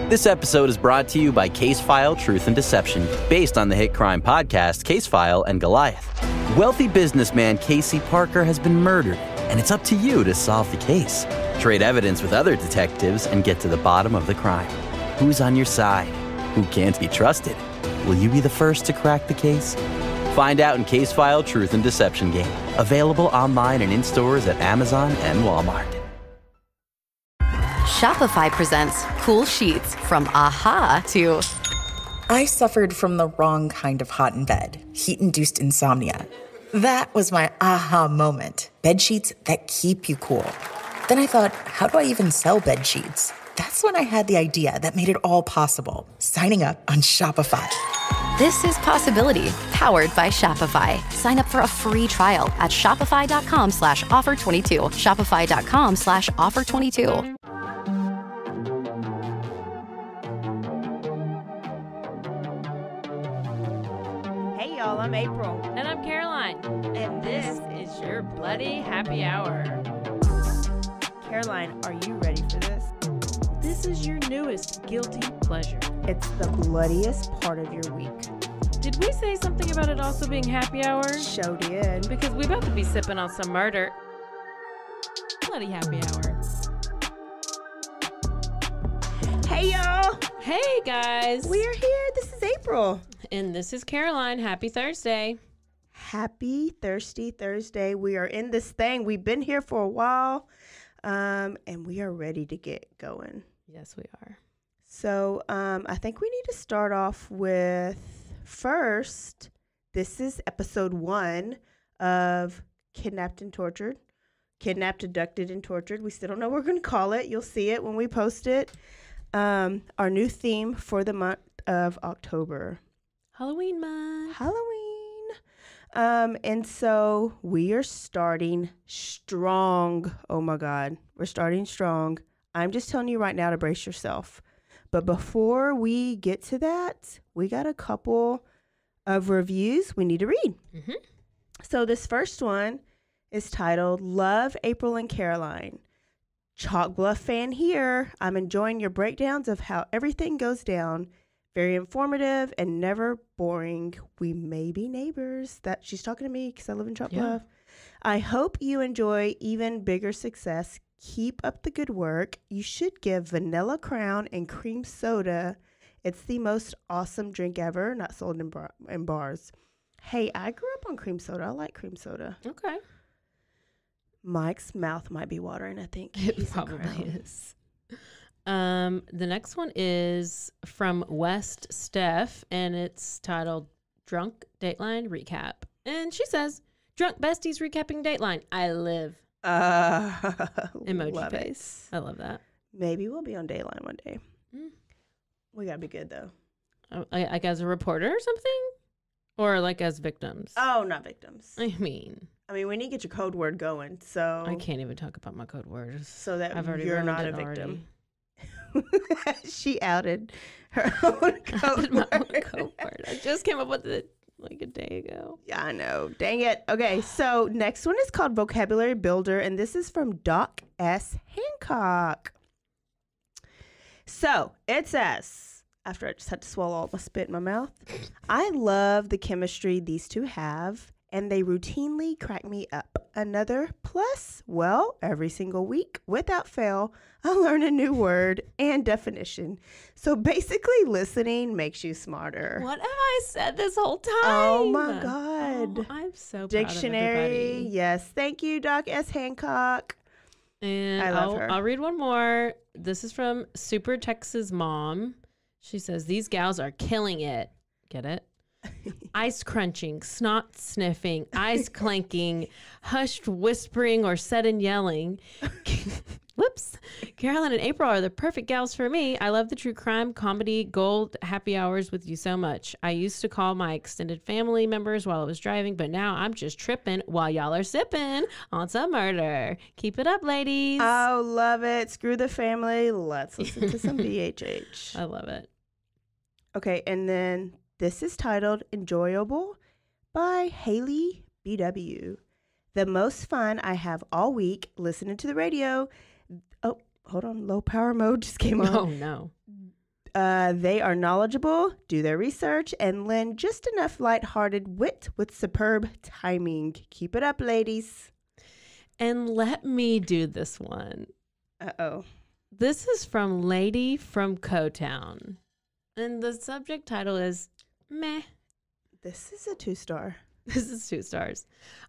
This episode is brought to you by Case File Truth and Deception, based on the hit crime podcast Case File and Goliath. Wealthy businessman Casey Parker has been murdered, and it's up to you to solve the case. Trade evidence with other detectives and get to the bottom of the crime. Who's on your side? Who can't be trusted? Will you be the first to crack the case? Find out in Case File Truth and Deception game. Available online and in stores at Amazon and Walmart. Shopify presents cool sheets from AHA to... I suffered from the wrong kind of hot in bed, heat-induced insomnia. That was my aha moment. Bed sheets that keep you cool. Then I thought, how do I even sell bed sheets? That's when I had the idea that made it all possible. Signing up on Shopify. This is Possibility, powered by Shopify. Sign up for a free trial at shopify.com/offer22. Shopify.com/offer22. Hey y'all, I'm April. And I'm Caroline. And this is your Bloody Happy Hour. Caroline, are you ready for this? This is your newest guilty pleasure. It's the bloodiest part of your week. Did we say something about it also being happy hour? Show did. Because we about to be sipping on some murder. Bloody Happy Hour. Hey y'all. Hey guys. We're here. This is April. And this is Caroline. Happy Thursday. Happy Thirsty Thursday. We are in this thing. We've been here for a while. And we are ready to get going. Yes, we are. So I think we need to start off with first, this is episode 1 of Kidnapped and Tortured. Kidnapped, Abducted, and Tortured. We still don't know what we're going to call it. You'll see it when we post it. Our new theme for the month of October. Halloween month. Halloween. And so we are starting strong. Oh my God. We're starting strong. I'm just telling you right now to brace yourself. But before we get to that, we got a couple of reviews we need to read. Mm-hmm. So this first one is titled, Love, April and Caroline. Chalk Bluff fan here. I'm enjoying your breakdowns of how everything goes down. Very informative and never boring. We may be neighbors. That she's talking to me because I live in Chalk Bluff. I hope you enjoy even bigger success. Keep up the good work. You should give Vanilla Crown and cream soda. It's the most awesome drink ever. Not sold in bars. Hey, I grew up on cream soda. I like cream soda. Okay. Mike's mouth might be watering, I think. It probably is. The next one is from West Steph, and it's titled Drunk Dateline Recap. And she says, Drunk Besties Recapping Dateline. I live. Emoji face. I love that. Maybe we'll be on Dateline one day. We gotta be good, though. Like as a reporter or something? Or like as victims? Oh, not victims. I mean, we need to get your code word going, so... I can't even talk about my code words. So that you're not a victim. She outed her own code word. I just came up with it like a day ago. Yeah, I know. Dang it. Okay, so next one is called Vocabulary Builder, and this is from Doc S. Hancock. So it says, after I just had to swallow all my spit in my mouth, I love the chemistry these two have, and they routinely crack me up. Another plus, well, every single week, without fail, I learn a new word and definition. So basically, listening makes you smarter. What have I said this whole time? Oh, my God. Oh, I'm so proud Dictionary. of everybody. Yes. Thank you, Doc S. Hancock. And I love her. I'll read one more. This is from Super Texas Mom. She says, these gals are killing it. Get it? Ice crunching, snot sniffing, eyes clanking, hushed whispering or sudden yelling. Whoops. Caroline and April are the perfect gals for me. I love the true crime, comedy, gold, happy hours with you so much. I used to call my extended family members while I was driving, but now I'm just tripping while y'all are sipping on some murder. Keep it up, ladies. Oh, love it. Screw the family. Let's listen to some BHH. I love it. Okay, and then this is titled Enjoyable by Haley BW. The most fun I have all week listening to the radio. Oh, hold on. Low power mode just came on. Oh, no. They are knowledgeable, do their research, and lend just enough lighthearted wit with superb timing. Keep it up, ladies. And let me do this one. Uh-oh. This is from Lady from Co-Town. And the subject title is meh. This is a 2-star. This is 2 stars.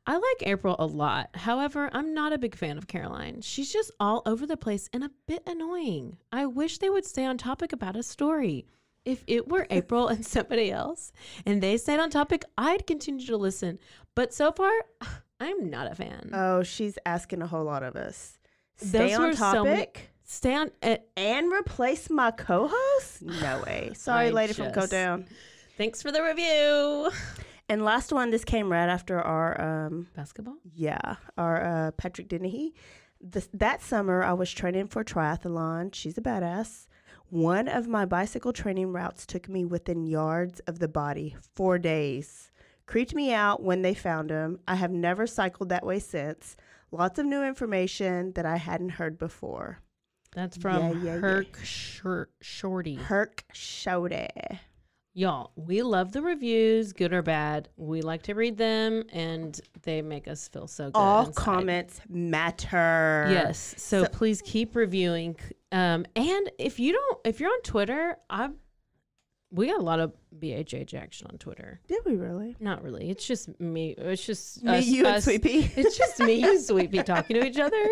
I like April a lot. However, I'm not a big fan of Caroline. She's just all over the place and a bit annoying. I wish they would stay on topic about a story. If it were April and somebody else and they stayed on topic, I'd continue to listen. But so far, I'm not a fan. Oh, she's asking a whole lot of us. Stay Those on were topic Stay on it. and replace my co-host? No way. Sorry, lady from Co-Town. Thanks for the review. And last one, this came right after our Basketball? Yeah, our Patrick Dennehy. That summer, I was training for triathlon. She's a badass. One of my bicycle training routes took me within yards of the body. 4 days. Creeped me out when they found him. I have never cycled that way since. Lots of new information that I hadn't heard before. That's from Herc Shorty. Herc Shorty. Y'all, we love the reviews, good or bad. We like to read them, and they make us feel so good. All inside. comments matter. Yes, so please keep reviewing. And if you're on Twitter, we got a lot of BHH action on Twitter. Did we really? Not really. It's just me. It's just me, you, and Sweet Pea. It's just me, you, and Sweet Pea talking to each other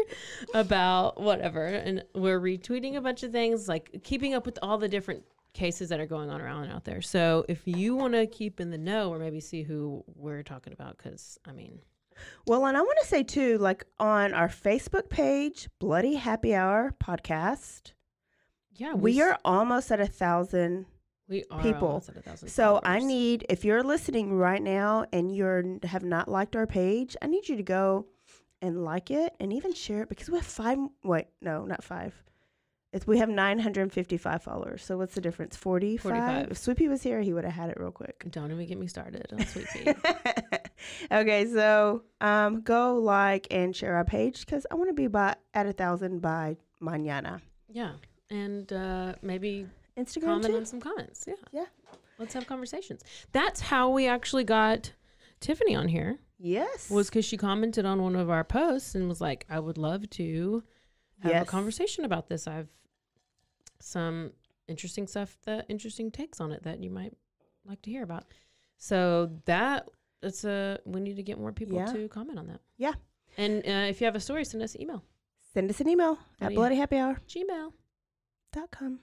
about whatever, and we're retweeting a bunch of things, like keeping up with all the different cases that are going on around out there. So if you want to keep in the know or maybe see who we're talking about, because well, and I want to say too, like on our Facebook page, Bloody Happy Hour Podcast, we are almost at 1,000 people. Almost at 1,000 so followers. I need, if you're listening right now and you have not liked our page, I need you to go and like it and even share it, because we have we have 955 followers. So what's the difference? 45? If Sweet Pea was here, he would have had it real quick. Don't even get me started on Sweet Pea. Okay, so go like and share our page, because I want to be at 1,000 by mañana. Yeah, and maybe Instagram comment too? on some comments. Yeah. Let's have conversations. That's how we actually got Tiffany on here. Yes. Was because she commented on one of our posts and was like, I would love to have a conversation about this. I've some interesting takes on it that you might like to hear about. So we need to get more people to comment on that. Yeah. And if you have a story, send us an email. Send us an email at bloodyhappyhour@gmail.com.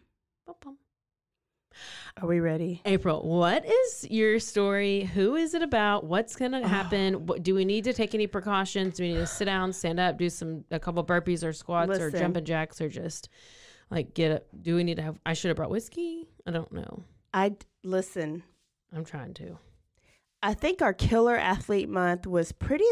Are we ready? April, what is your story? Who is it about? What's going to happen? Do we need to take any precautions? Do we need to sit down, stand up, do a couple burpees or squats or jumping jacks, or just like do we need to have, I should have brought whiskey. I don't know. Listen. I'm trying to. I think our Killer Athlete Month was pretty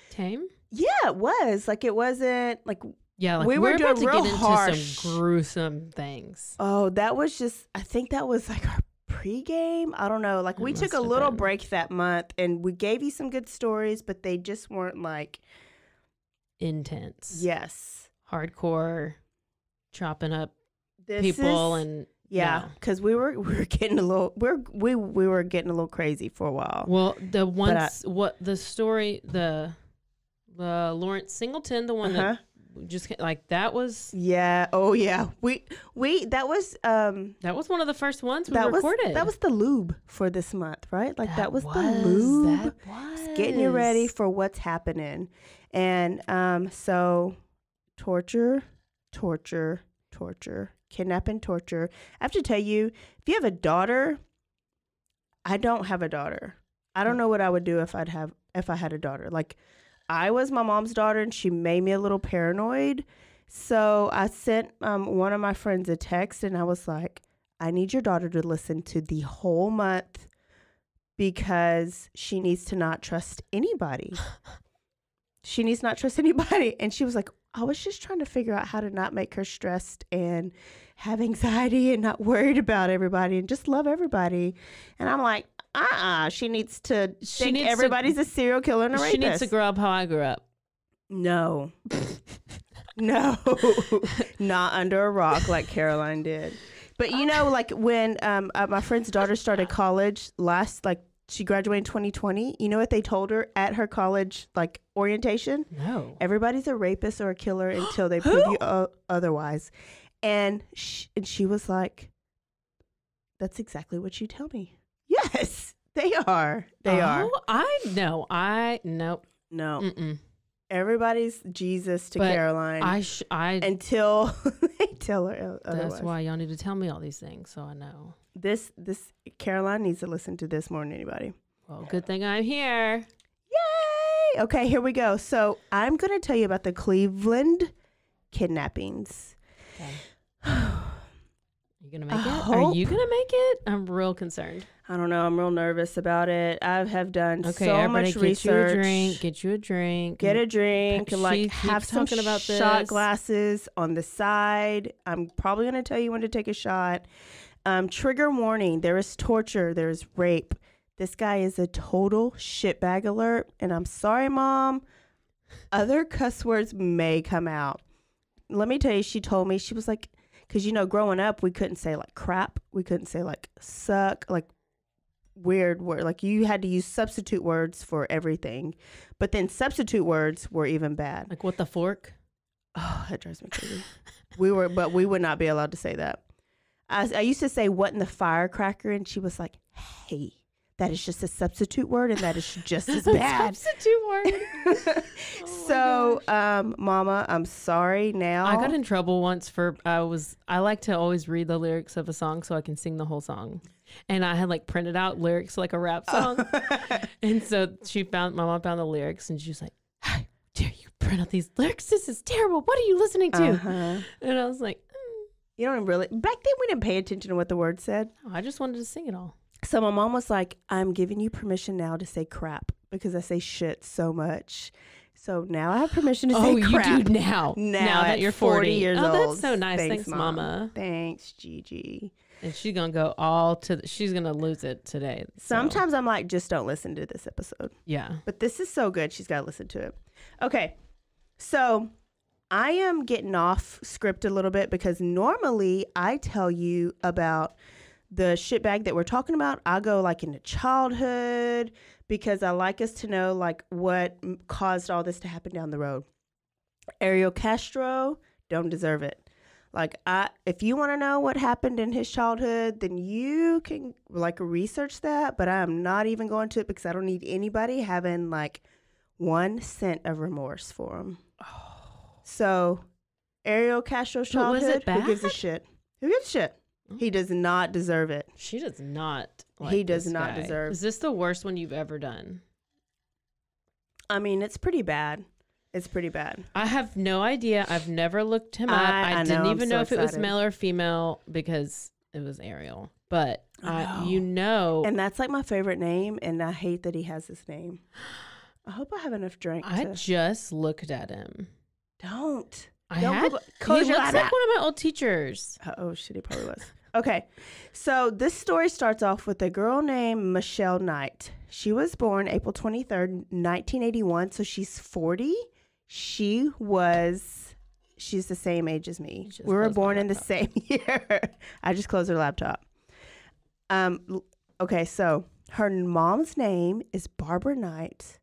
tame. Yeah, it was. Like, it wasn't like, yeah, like we were doing about to real get into harsh, some gruesome things. Oh, that was just, I think that was like our pregame. I don't know. Like, we took a little break that month and we gave you some good stories, but they just weren't like intense. Yes. Hardcore. Chopping up people and because we were getting a little we were getting a little crazy for a while. Well, the Lawrence Singleton, the one that just like that was we that was one of the first ones we recorded. That was the lube for this month, right? Like that was the lube. It's getting you ready for what's happening, and so torture, kidnap and torture. I have to tell you, if you have a daughter, I don't have a daughter. I don't know what I would do if I had a daughter. Like, I was my mom's daughter and she made me a little paranoid. So I sent one of my friends a text and I was like, I need your daughter to listen to the whole month because she needs to not trust anybody. She needs not trust anybody. And she was like, I was just trying to figure out how to not make her stressed and have anxiety and not worried about everybody and just love everybody. And I'm like, she needs to think everybody's a serial killer and a rapist. She needs to grow up how I grew up. No. No. Not under a rock like Caroline did. But you know, like when my friend's daughter started college she graduated in 2020. You know what they told her at her college like orientation? No. Everybody's a rapist or a killer until they prove you otherwise. And she was like, "That's exactly what you tell me." Yes, they are. They are. No. No. Mm-mm. Everybody's Jesus to But Caroline I until they tell her otherwise. That's why y'all need to tell me all these things so I know. This Caroline needs to listen to this more than anybody. Well, good thing I'm here. Yay! Okay, here we go. So I'm going to tell you about the Cleveland kidnappings. Okay. You gonna make it? Are you gonna make it? I'm real concerned. I don't know. I'm real nervous about it. I have done so much research. Get you a drink. Get a drink. She Like have some talking about shot this. glasses on the side. I'm probably going to tell you when to take a shot. Trigger warning. There is torture. There is rape. This guy is a total shitbag alert. And I'm sorry, Mom. Other cuss words may come out. Let me tell you, she told me, she was like, because, you know, growing up, we couldn't say like crap. We couldn't say like suck, like weird word. Like you had to use substitute words for everything. But then substitute words were even bad. Like what the fork? Oh, that drives me crazy. But we would not be allowed to say that. I used to say what in the firecracker, and she was like, "Hey, that is just a substitute word, and that is just as bad." Substitute word. So, Mama, I'm sorry now. I got in trouble once for I like to always read the lyrics of a song so I can sing the whole song. And I had like printed out lyrics like a rap song. And so my mom found the lyrics and she was like, "How dare you print out these lyrics? This is terrible. What are you listening to?" And I was like, You don't really, back then we didn't pay attention to what the word said. I just wanted to sing it all. So my mom was like, "I'm giving you permission now to say crap because I say shit so much. So now I have permission to say crap." Oh, you do now. Now that you're 40 years old. Oh, that's so nice. Thanks, Mom. Mama. Thanks, Gigi. And she's going to go she's going to lose it today. So. Sometimes I'm like, just don't listen to this episode. Yeah. But this is so good. She's got to listen to it. Okay. So I am getting off script a little bit because normally I tell you about the shitbag that we're talking about. I go like into childhood because I like us to know like what caused all this to happen down the road. Ariel Castro, don't deserve it. Like if you want to know what happened in his childhood, then you can like research that. But I'm not even going to it because I don't need anybody having like 1 cent of remorse for him. So Ariel Castro's childhood, was it bad? Who gives a shit? Who gives a shit? He does not deserve it. She does not. He does not deserve. Is this the worst one you've ever done? I mean, it's pretty bad. It's pretty bad. I have no idea. I've never looked him up. I didn't even know if it was male or female because it was Ariel. But And that's like my favorite name, and I hate that he has this name. I hope I have enough drink. I just looked at him. Don't. He your looks eyes like one of my old teachers. Oh shit, he probably was. Okay, so this story starts off with a girl named Michelle Knight. She was born April 23rd, 1981, so she's 40. She's the same age as me. We were born in the same year. I just closed her laptop. Okay, so her mom's name is Barbara Knight.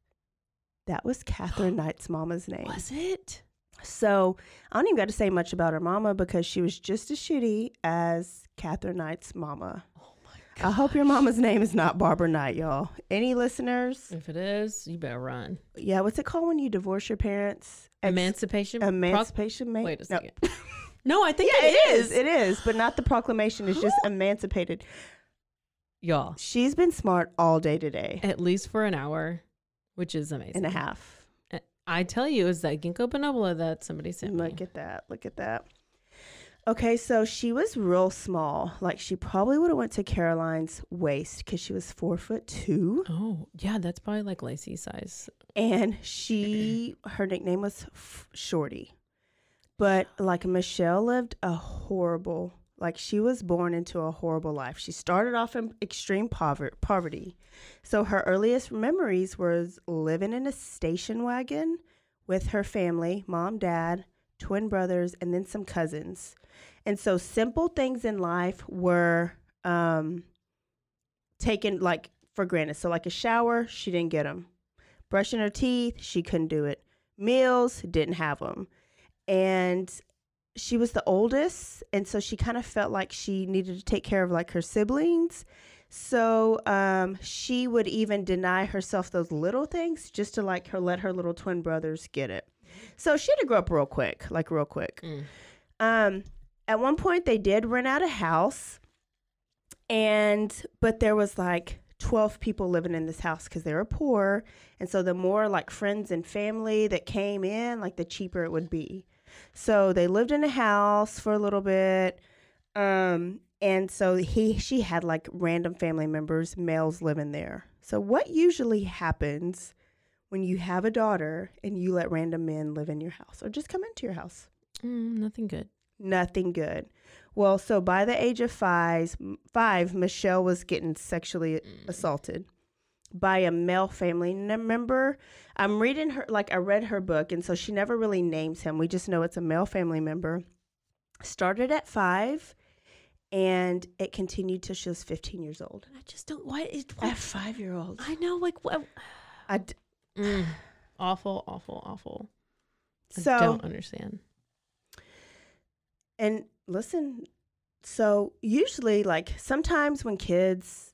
That was Catherine Knight's mama's name. Was it? So I don't even got to say much about her mama because she was just as shitty as Catherine Knight's mama. Oh my God. I hope your mama's name is not Barbara Knight, y'all. Any listeners? If it is, you better run. Yeah, what's it called when you divorce your parents? Emancipation? Wait a second. No, I think it is. It is, but not the proclamation. It's just emancipated. Y'all. She's been smart all day today. At least for an hour, which is amazing. And a half. I tell you, is that ginkgo biloba that somebody sent me. Look at that. Okay, so she was real small. Like she probably would have went to Caroline's waist because she was 4'2". Oh, yeah, that's probably like Lacey's size. And her nickname was Shorty. But like Michelle lived she was born into a horrible life. She started off in extreme poverty. So her earliest memories was living in a station wagon with her family, mom, dad, twin brothers, and then some cousins. And so simple things in life were taken like for granted. So like a shower, she didn't get them. Brushing her teeth, she couldn't do it. Meals, didn't have them. And she was the oldest, and so she kind of felt like she needed to take care of like her siblings. So she would even deny herself those little things just to like let her little twin brothers get it. So she had to grow up real quick. At one point they did rent out a house, but there was like 12 people living in this house because they were poor. And so the more like friends and family that came in, like the cheaper it would be. So they lived in a house for a little bit. And so she had like random family members, males living there. So what usually happens when you have a daughter and you let random men live in your house or just come into your house? Nothing good. Nothing good. Well, so by the age of five, Michelle was getting sexually assaulted by a male family member. I'm reading her, like I read her book, and so she never really names him. We just know it's a male family member. Started at 5, and it continued till she was 15 years old. I just don't, what? At 5-year-old. I know, like, what? Awful, awful, awful. So, I don't understand. And listen, so usually, like, sometimes when kids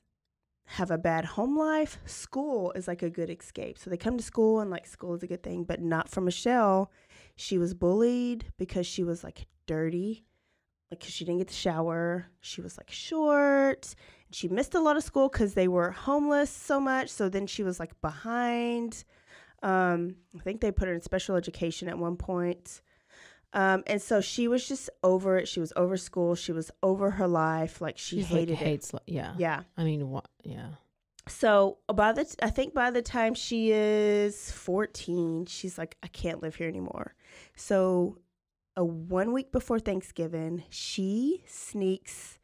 have a bad home life, school is like a good escape. So they come to school and like school is a good thing, but not for Michelle. She was bullied because she was like dirty, like 'cause she didn't get to shower. She was like short. And she missed a lot of school because they were homeless so much. So then she was like behind. I think they put her in special education at one point. And so she was just over it. She was over school. She was over her life. Like she hated it. Yeah. Yeah. I mean, what? Yeah. So by the time she is 14, she's like, I can't live here anymore. So 1 week before Thanksgiving, she sneaks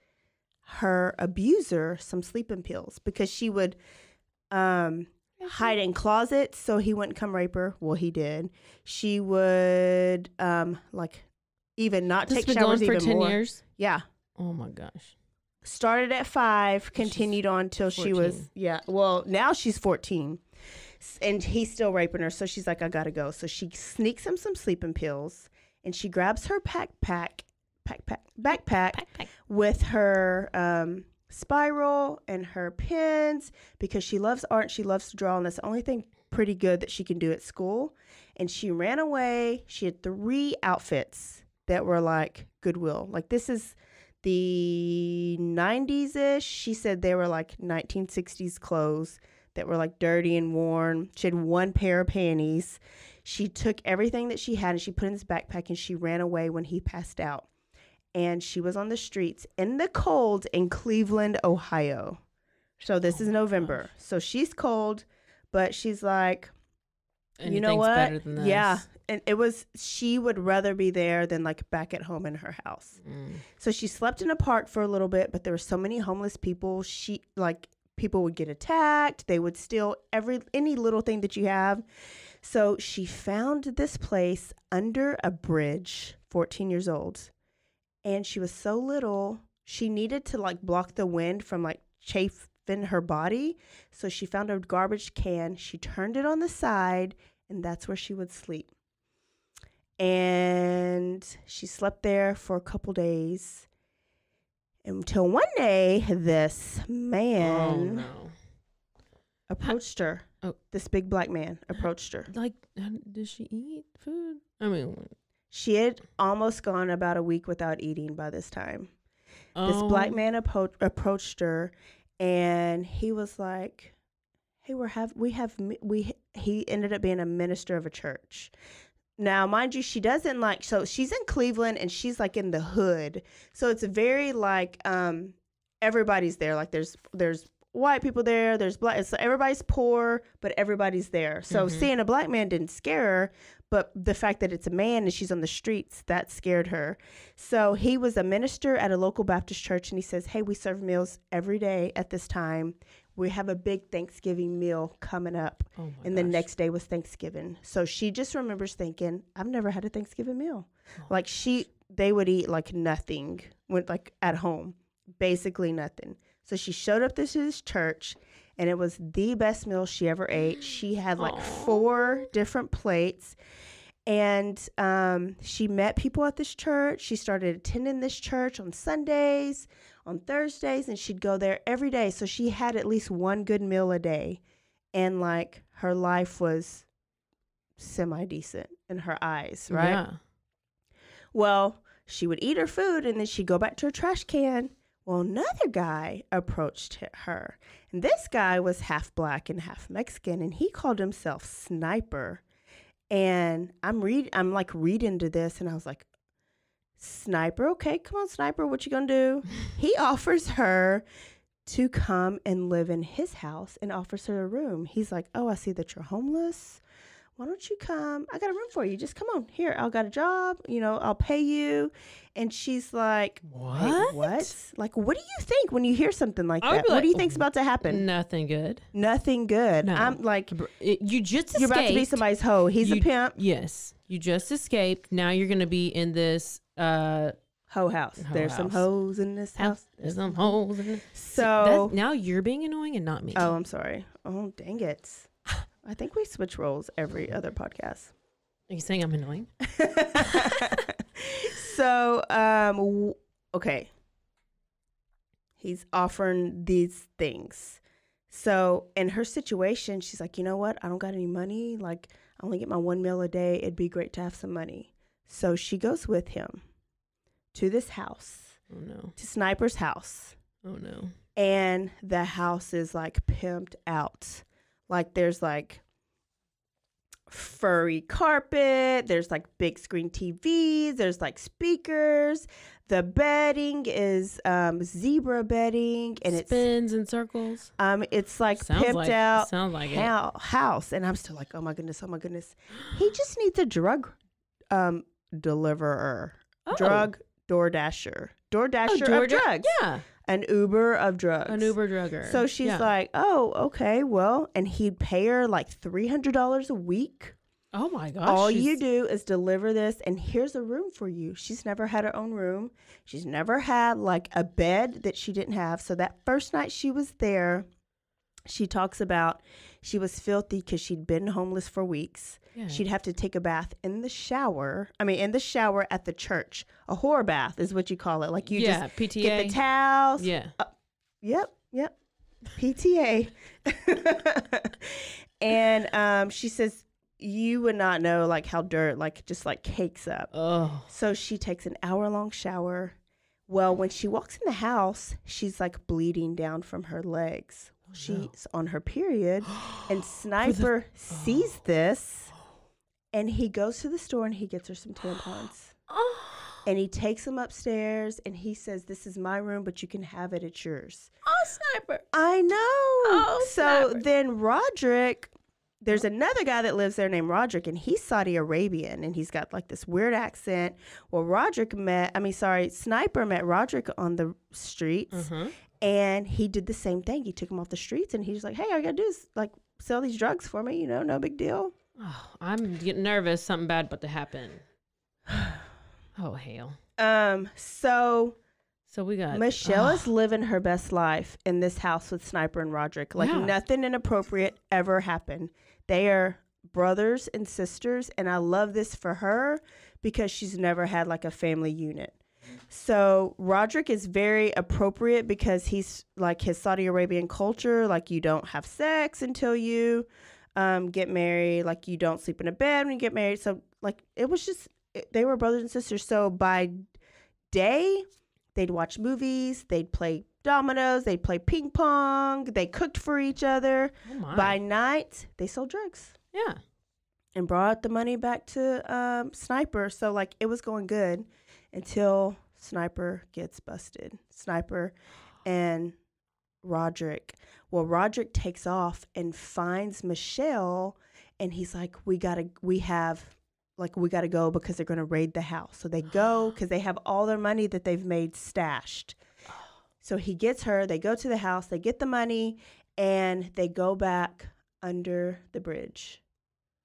her abuser some sleeping pills because she would hide in closets so he wouldn't come rape her. Well, he did. She would like even not take showers even more. This been going for 10 years? Yeah. Oh my gosh. Started at 5, continued on till 14. She was, well, now she's 14. And he's still raping her. So she's like, I gotta go. So she sneaks him some sleeping pills and she grabs her backpack with her spiral and her pens because she loves art. She loves to draw. And that's the only thing pretty good that she can do at school. And she ran away. She had 3 outfits that were like Goodwill. Like this is the 90s-ish. She said they were like 1960s clothes that were like dirty and worn. She had 1 pair of panties. She took everything that she had and she put in this backpack and she ran away when he passed out. And she was on the streets in the cold in Cleveland, Ohio. So this is November. So she's cold, but she's like, you know what? Better than this. Yeah. And she would rather be there than like back at home in her house. So she slept in a park for a little bit, but there were so many homeless people. People would get attacked. They would steal any little thing that you have. So she found this place under a bridge, 14 years old. And she was so little, she needed to like block the wind from like chafing her body. So she found a garbage can. She turned it on the side, and that's where she would sleep. And she slept there for a couple days until one day this man approached her. Oh. This big black man approached her. Like, did she eat food? I mean, she had almost gone about a week without eating by this time. This black man approached her, and he was like, "Hey, he ended up being a minister of a church." Now, mind you, she doesn't like, so she's in Cleveland and she's like in the hood. So it's very like, everybody's there. Like there's white people there, there's black, so everybody's poor, but everybody's there. So seeing a black man didn't scare her, but the fact that it's a man and she's on the streets, that scared her. So he was a minister at a local Baptist church, and he says, "Hey, we serve meals every day at this time. We have a big Thanksgiving meal coming up." And the next day was Thanksgiving. So she just remembers thinking, I've never had a Thanksgiving meal. Like they would eat like nothing, like at home, basically nothing. So she showed up to this church, and it was the best meal she ever ate. She had like 4 different plates, and she met people at this church. She started attending this church on Sundays, on Thursdays, and she'd go there every day. So she had at least one good meal a day, and like her life was semi-decent in her eyes, right? Yeah. Well, she would eat her food, and then she'd go back to her trash can. Well, another guy approached her, and this guy was half black and half Mexican, and he called himself Sniper. And I'm like reading to this, and I was like, Sniper, okay, come on, Sniper, what you gonna do? He offers her to come and live in his house and offers her a room. He's like, oh, I see that you're homeless. Why don't you come? I got a room for you. Just come on here. I got a job. You know, I'll pay you. And she's like, what? What? Like, what do you think when you hear something like that? What What do you think's about to happen? Nothing good. Nothing good. No. I'm like, You just escaped. you're about to be somebody's hoe. He's a pimp. Yes. You just escaped. Now you're going to be in this Hoe house. There's some hoes in this house. There's some holes in it. So now you're being annoying and not me. Oh, I'm sorry. Oh, dang it. I think we switch roles every other podcast. Are you saying I'm annoying? So, okay. He's offering these things. So in her situation, she's like, you know what? I don't got any money. Like, I only get my 1 meal a day. It'd be great to have some money. So she goes with him to this house. Oh, no. To Sniper's house. Oh, no. And the house is like pimped out. Like there's like furry carpet. There's like big screen TVs. There's like speakers. The bedding is zebra bedding, and it spins in circles. It's like Sounds pimped like- out sounds like it. house, and I'm still like, oh my goodness, oh my goodness. He just needs a drug deliverer, drug DoorDasher of drugs. Yeah, An Uber of drugs. an Uber drugger. So she's Yeah. like, oh, okay, well, and he'd pay her like $300 a week. oh my gosh. All you do is deliver this, and here's a room for you. She's never had her own room. She's never had like a bed that she didn't have. So that first night she was there, she talks about she was filthy because she'd been homeless for weeks. Yeah. She'd have to take a bath in the shower. In the shower at the church. A whore bath is what you call it. Like you just PTA. get the towels. Yeah. Yep. PTA. And she says, you would not know like how dirt like just like cakes up. Oh. So she takes an hour-long shower. Well, when she walks in the house, she's like bleeding down from her legs. She's on her period, and Sniper sees this, and he goes to the store and he gets her some tampons. And he takes them upstairs, and he says, this is my room, but you can have it at yours. Oh, Sniper. I know. Oh, so Sniper. then Roderick, there's another guy that lives there named Roderick, and he's Saudi Arabian, and he's got like this weird accent. Well, Sniper met Roderick on the streets, Mm-hmm. and he did the same thing. He took him off the streets, and he's like, hey, all you gotta do is like sell these drugs for me, no big deal. Oh, I'm getting nervous. Something bad about to happen. Oh, hell. So we got Michelle is living her best life in this house with Sniper and Roderick. Like nothing inappropriate ever happened. They are brothers and sisters, and I love this for her because she's never had like a family unit. So Roderick is very appropriate because he's like his Saudi Arabian culture. Like you don't have sex until you get married. Like you don't sleep in a bed when you get married. So like it was just, they were brothers and sisters. So by day, they'd watch movies, they'd play dominoes, they'd play ping pong, they cooked for each other. Oh my. By night, they sold drugs. Yeah. And brought the money back to Sniper. So like it was going good until Sniper gets busted. Sniper and Roderick. Well, Roderick takes off and finds Michelle, and he's like, we gotta go because they're gonna raid the house. So they go because they have all their money that they've made stashed. So he gets her, they go to the house, they get the money, and they go back under the bridge.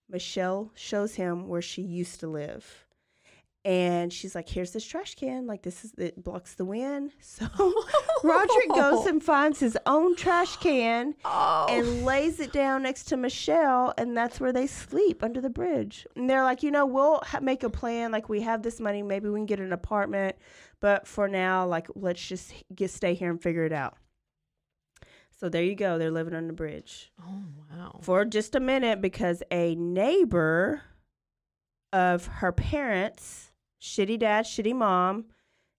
Michelle shows him where she used to live. And she's like, here's this trash can. Like, it blocks the wind. So Roderick goes and finds his own trash can and lays it down next to Michelle. And that's where they sleep, under the bridge. And they're like, we'll make a plan. Like, we have this money. Maybe we can get an apartment. But for now, like, let's just stay here and figure it out. So there you go. They're living on the bridge. Oh, wow. For just a minute, because a neighbor of her parents, shitty dad, shitty mom,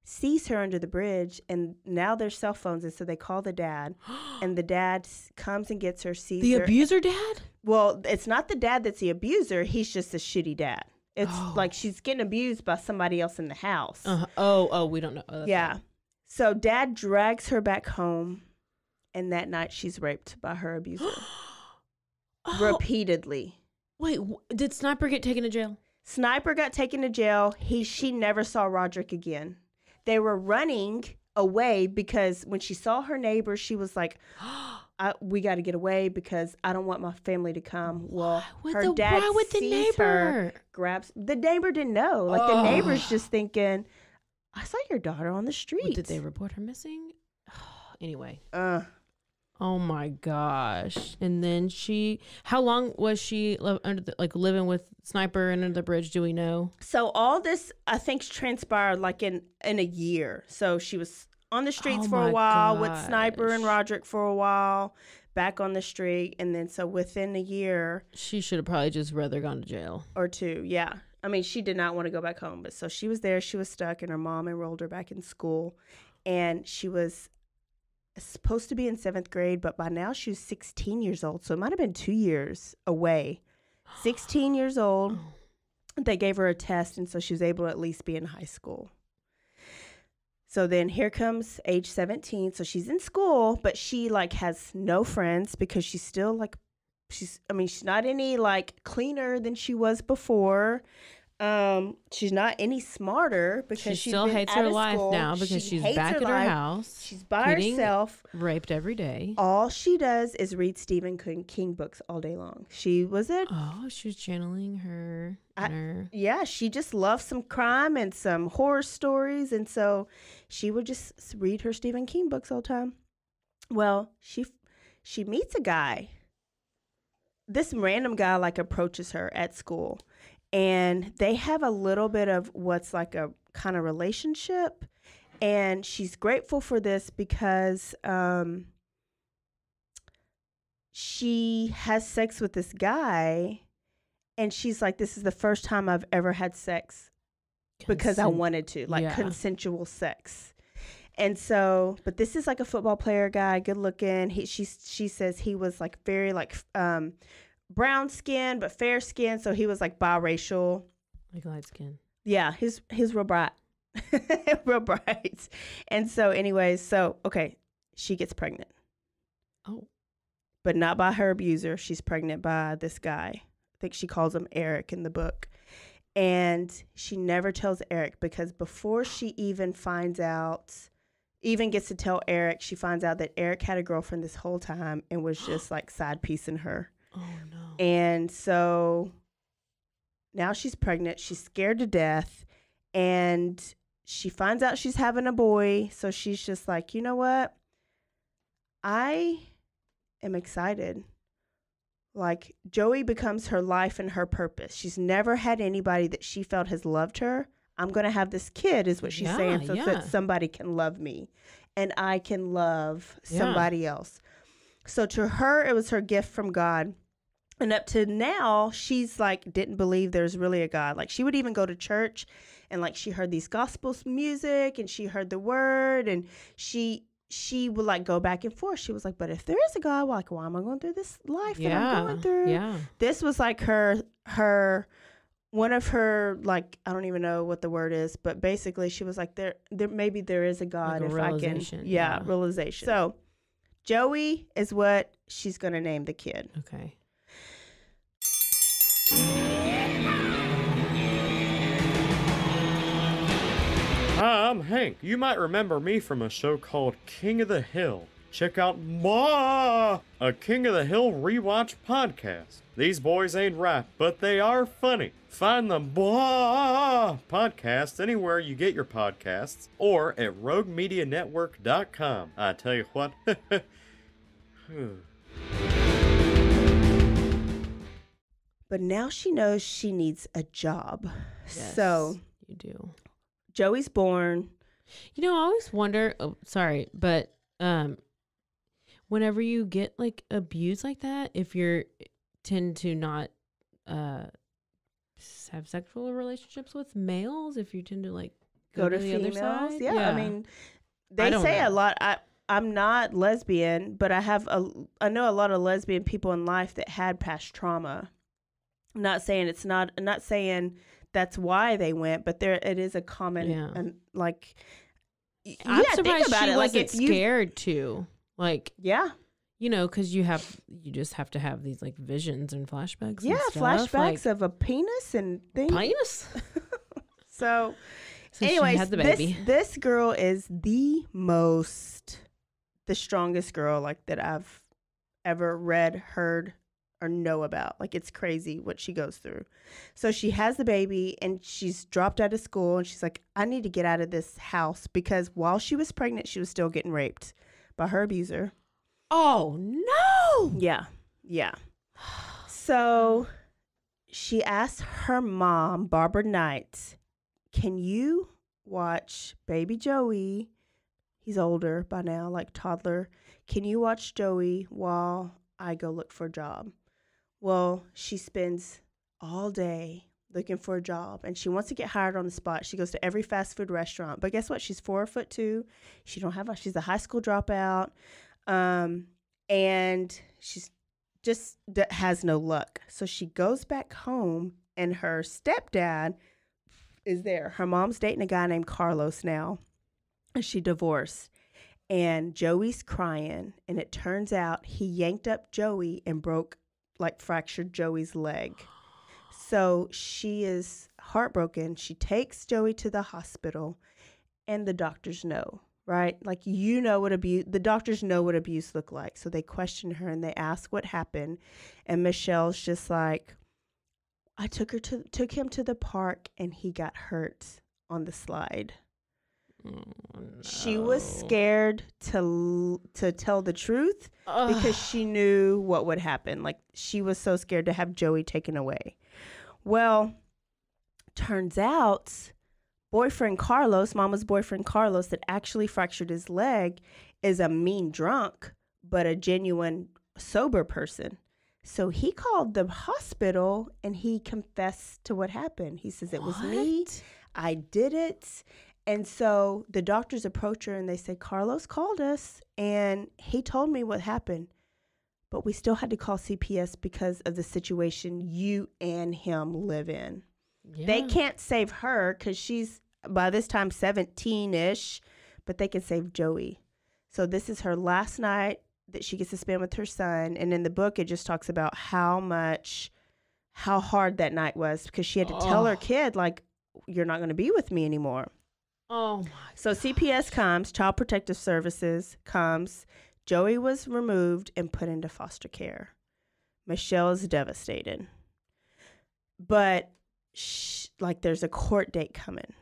sees her under the bridge, and now there's cell phones, and so they call the dad, and the dad comes and gets her, sees the her. abuser dad? Well, it's not the dad that's the abuser. He's just a shitty dad. It's like she's getting abused by somebody else in the house. Oh, we don't know. Oh, yeah. Right. So dad drags her back home, and that night she's raped by her abuser. Repeatedly. Wait, did Sniper get taken to jail? Sniper got taken to jail. She never saw Roderick again. They were running away because when she saw her neighbor, she was like, we got to get away because I don't want my family to come. Well, her dad sees her, grabs. The neighbor didn't know. Like, the neighbor's just thinking, I saw your daughter on the street. Did they report her missing? Anyway. Oh my gosh. And then how long was she living with Sniper under the bridge? Do we know? So all this, I think, transpired like in a year. So she was on the streets for a while with Sniper and Roderick for a while, back on the street. And then so within a year. She should have probably just rather gone to jail. Or two, yeah. I mean, she did not want to go back home. But so she was there. She was stuck, and her mom enrolled her back in school. And she was supposed to be in 7th grade, but by now she was 16 years old, so it might have been 2 years away. 16 years old. They gave her a test, and so she was able to at least be in high school. So then here comes age 17. So she's in school, but she like has no friends because she's still like, she's not any like cleaner than she was before. She's not any smarter because she still hates her life now because she's back at her house. She's by herself, raped every day. All she does is read Stephen King books all day long. She was channeling her. Yeah, she just loves some crime and some horror stories, and so she would just read her Stephen King books all the time. Well, she meets a guy. This random guy like approaches her at school. And they have a little bit of what's like a kind of relationship. And she's grateful for this because she has sex with this guy. And she's like, this is the first time I've ever had sex because I wanted to, like consensual sex. And so, but this is like a football player guy, good looking. She says he was like very like brown skin but fair skin, so he was like biracial, like light skin. Yeah, he's real bright. Real bright. And so anyways, okay, she gets pregnant. But not by her abuser. She's pregnant by this guy. I think she calls him Eric in the book. And she never tells Eric because before she even gets to tell Eric, she finds out that Eric had a girlfriend this whole time and was just like side piecing her. Oh no. And so now she's pregnant. She's scared to death. And she finds out she's having a boy. So she's just like, you know what? I am excited. Like, Joey becomes her life and her purpose. She's never had anybody that she felt has loved her. I'm going to have this kid is what she's saying so that somebody can love me and I can love somebody else. So to her, it was her gift from God. And up to now, she's like, didn't believe there's really a God. Like, she would even go to church and like she heard these gospel music and she heard the word and she would like go back and forth. She was like, but if there is a God, like, why am I going through this life that I'm going through? Yeah. This was like her one of her, like, I don't even know what the word is, but basically she was like, there maybe there is a God like if I can. Realization. So Joey is what she's going to name the kid. Okay. Hi, I'm Hank. You might remember me from a show called King of the Hill. check out a King of the Hill rewatch podcast. These boys ain't right, but they are funny. Find the podcast anywhere you get your podcasts or at roguemedianetwork.com. I tell you what. But now she knows she needs a job. Yes, so you do. Joey's born. You know, I always wonder, but whenever you get like abused like that, if you tend to not have sexual relationships with males, if you tend to like go to the females, other side. yeah. I mean, they say a lot. I'm not lesbian, but I know a lot of lesbian people in life that had past trauma. I'm not saying that's why they went, but it is a common and like. I'm surprised think about she it. wasn't Like if scared to like. Yeah. You know, because you just have to have these like visions and flashbacks. Yeah, and stuff. flashbacks of a penis and things. Penis. So anyways, she had the baby. This girl is the strongest girl like that I've ever read, heard, or know about. Like, it's crazy what she goes through. So she has the baby and she's dropped out of school and she's like, I need to get out of this house, because while she was pregnant, she was still getting raped by her abuser. Oh, no. Yeah. Yeah. So she asked her mom, Barbara Knight, can you watch baby Joey? He's older by now, like toddler. Can you watch Joey while I go look for a job? Well, she spends all day looking for a job and she wants to get hired on the spot. She goes to every fast food restaurant. But guess what? She's 4'2". She's a high school dropout. And she's just has no luck. So she goes back home and her stepdad is there. Her mom's dating a guy named Carlos now. And she divorced. And Joey's crying. And it turns out he yanked up Joey and fractured Joey's leg. So she is heartbroken. She takes Joey to the hospital and the doctors know. Right? Like, the doctors know what abuse look like. So they question her and they ask what happened. And Michelle's just like, I took him to the park and he got hurt on the slide. Oh, no. She was scared to tell the truth because she knew what would happen. Like, she was so scared to have Joey taken away. Well, turns out Mama's boyfriend Carlos, that actually fractured his leg, is a mean drunk, but a genuine sober person. So he called the hospital and he confessed to what happened. He says, it was me. I did it. And so the doctors approach her and they say, Carlos called us and he told me what happened, but we still had to call CPS because of the situation you and him live in. Yeah. They can't save her because she's by this time 17-ish, but they can save Joey. So this is her last night that she gets to spend with her son. And in the book, it just talks about how hard that night was, because she had to tell her kid, like, you're not going to be with me anymore. Oh, my So CPS comes, Child Protective Services comes. Joey was removed and put into foster care. Michelle is devastated. But there's a court date coming.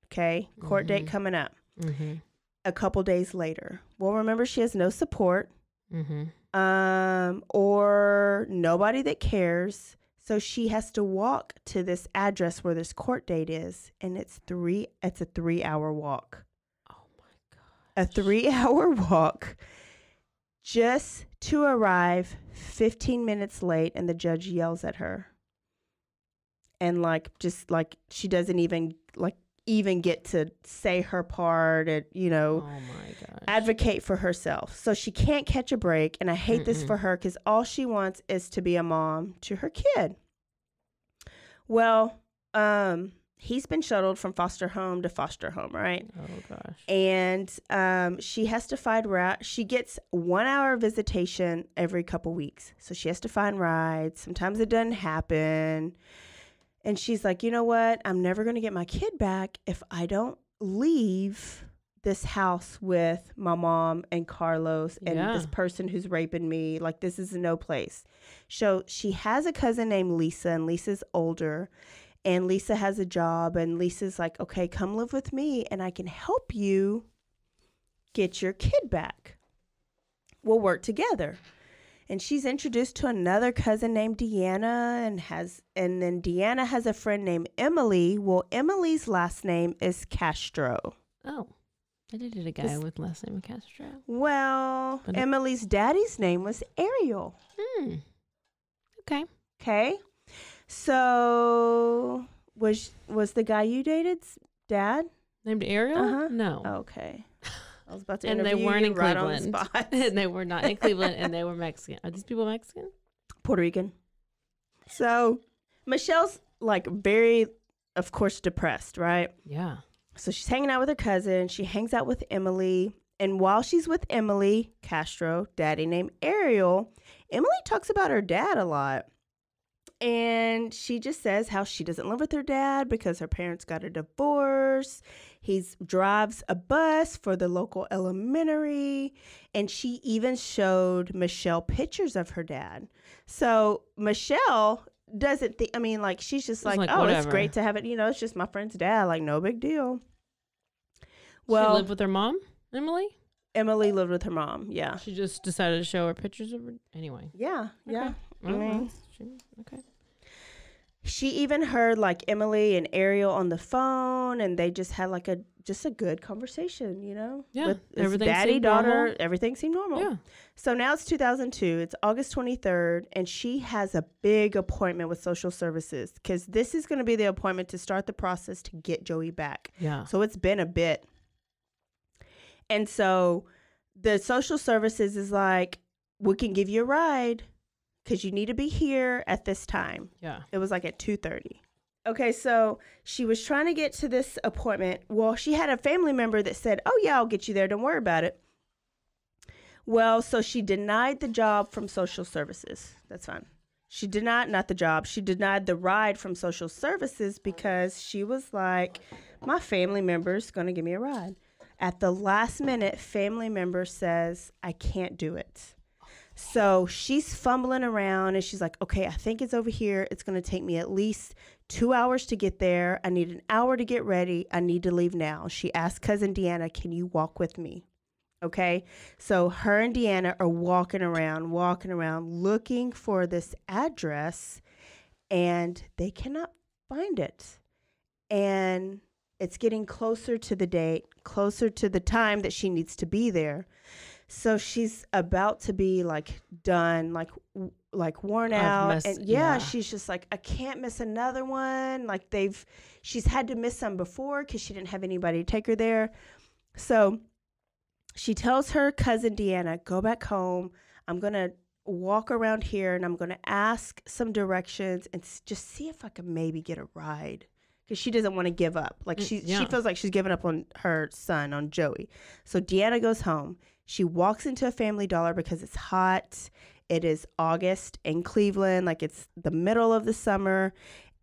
Okay? Court date coming up. Mm-hmm. A couple days later. Well, remember, she has no support. Mm-hmm. Or nobody that cares. So she has to walk to this address where this court date is. And it's a 3-hour walk. Oh, my God. A 3-hour walk just to arrive 15 minutes late, and the judge yells at her. And she doesn't even get to say her part and, oh my gosh, advocate for herself. So she can't catch a break. And I hate this for her, because all she wants is to be a mom to her kid. Well, he's been shuttled from foster home to foster home, right? Oh, gosh. And she has to find rides. She gets 1 hour visitation every couple weeks. So she has to find rides. Sometimes it doesn't happen. And she's like, you know what? I'm never going to get my kid back if I don't leave this house with my mom and Carlos and this person who's raping me. Like, this is no place. So she has a cousin named Lisa, and Lisa's older, and Lisa has a job, and Lisa's like, okay, come live with me and I can help you get your kid back. We'll work together. And she's introduced to another cousin named Deanna, and then Deanna has a friend named Emily. Well, Emily's last name is Castro. Oh, I dated a guy with last name Castro. Well, Emily's daddy's name was Ariel. Okay. Okay. So was the guy you dated's dad Named Ariel? No. Okay. I was about to And they interview weren't you in right on the Cleveland. spot. And they were not in Cleveland, and they were Mexican. Are these people Mexican? Puerto Rican. So Michelle's like very, of course, depressed, right? Yeah. So she's hanging out with her cousin. She hangs out with Emily. And while she's with Emily Castro, daddy named Ariel, Emily talks about her dad a lot. And she just says how she doesn't live with her dad because her parents got a divorce. He drives a bus for the local elementary. And she even showed Michelle pictures of her dad. So Michelle doesn't think, I mean, like, she's just like, oh, whatever. It's great to have it. You know, it's just my friend's dad. Like, no big deal. Well, she lived with her mom, Emily? Emily lived with her mom. Yeah. She just decided to show her pictures of her. Anyway. Yeah. Yeah. Okay. I mean, okay. she even heard like Emily and Ariel on the phone, and they just had like a good conversation, you know? Yeah. With Everything daddy, seemed daughter, normal. everything seemed normal. Yeah. So now it's 2002. It's August 23rd, and she has a big appointment with social services because this is going to be the appointment to start the process to get Joey back. Yeah. So it's been a bit. And so the social services is like, we can give you a ride because you need to be here at this time. Yeah. It was like at 2:30. Okay, so she was trying to get to this appointment. Well, she had a family member that said, oh, yeah, I'll get you there. Don't worry about it. Well, so she denied the job from social services. That's fine. She denied, not the job. She denied the ride from social services because she was like, my family member's going to give me a ride. At the last minute, family member says, I can't do it. So she's fumbling around and she's like, okay, I think it's over here. It's going to take me at least 2 hours to get there. I need an hour to get ready. I need to leave now. She asked cousin Deanna, can you walk with me? Okay. So her and Deanna are walking around, looking for this address, and they cannot find it. And it's getting closer to the date, closer to the time that she needs to be there. So she's about to be like done, like worn out. And she's just like, I can't miss another one. Like she's had to miss some before because she didn't have anybody to take her there. So she tells her cousin Deanna, go back home. I'm going to walk around here and I'm going to ask some directions and just see if I can maybe get a ride. Because she doesn't want to give up. Like she feels like she's giving up on her son, on Joey. So Deanna goes home. She walks into a Family Dollar because it's hot. It is August in Cleveland. Like it's the middle of the summer.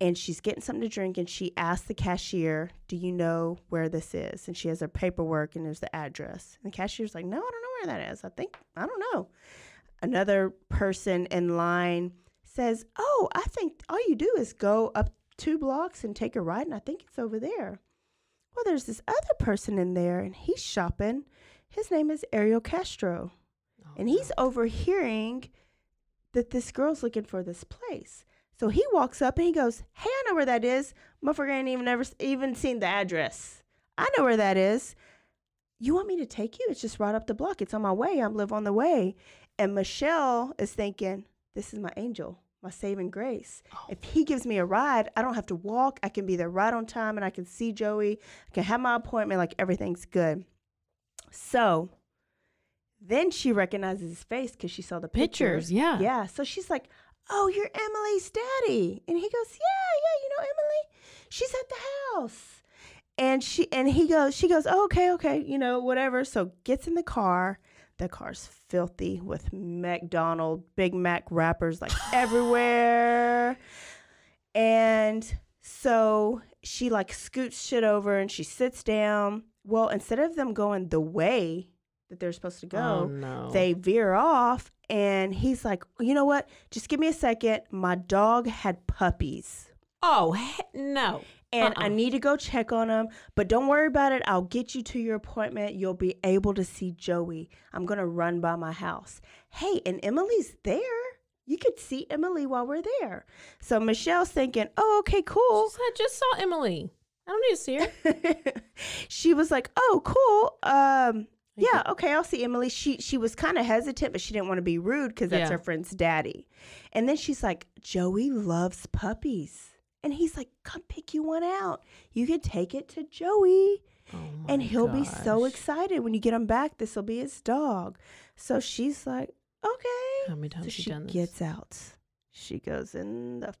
And she's getting something to drink. And she asks the cashier, do you know where this is? And she has her paperwork and there's the address. And the cashier's like, no, I don't know where that is. I don't know. Another person in line says, oh, I think all you do is go up 2 blocks and take a ride, and I think it's over there. Well, there's this other person in there, and he's shopping. His name is Ariel Castro, and he's overhearing that this girl's looking for this place. So he walks up, and he goes, hey, I know where that is. Motherfucker ain't even seen the address. I know where that is. You want me to take you? It's just right up the block. It's on my way. I live on the way. And Michelle is thinking, this is my angel, my saving grace. If he gives me a ride, I don't have to walk. I can be there right on time and I can see Joey. I can have my appointment, like everything's good. So then she recognizes his face because she saw the pictures. Yeah. Yeah. So she's like, oh, you're Emily's daddy. And he goes, yeah, you know Emily? She's at the house. And she goes, oh, okay, you know, whatever. So gets in the car. The car's filthy with Big Mac wrappers like everywhere. And so she like scoots shit over and she sits down. Well, instead of them going the way that they're supposed to go, no. they veer off. And he's like, you know what? Just give me a second. My dog had puppies. Oh, no. And I need to go check on him. But don't worry about it. I'll get you to your appointment. You'll be able to see Joey. I'm going to run by my house. Hey, and Emily's there. You could see Emily while we're there. So Michelle's thinking, oh, okay, cool. She said, I just saw Emily. I don't need to see her. She was like, oh, cool. Yeah, okay, I'll see Emily. She was kind of hesitant, but she didn't want to be rude because that's her friend's daddy. And then she's like, Joey loves puppies. And he's like, come pick you one out. You can take it to Joey. And he'll be so excited when you get him back. This will be his dog. So she's like, okay. How many times she done this? gets out. She goes in the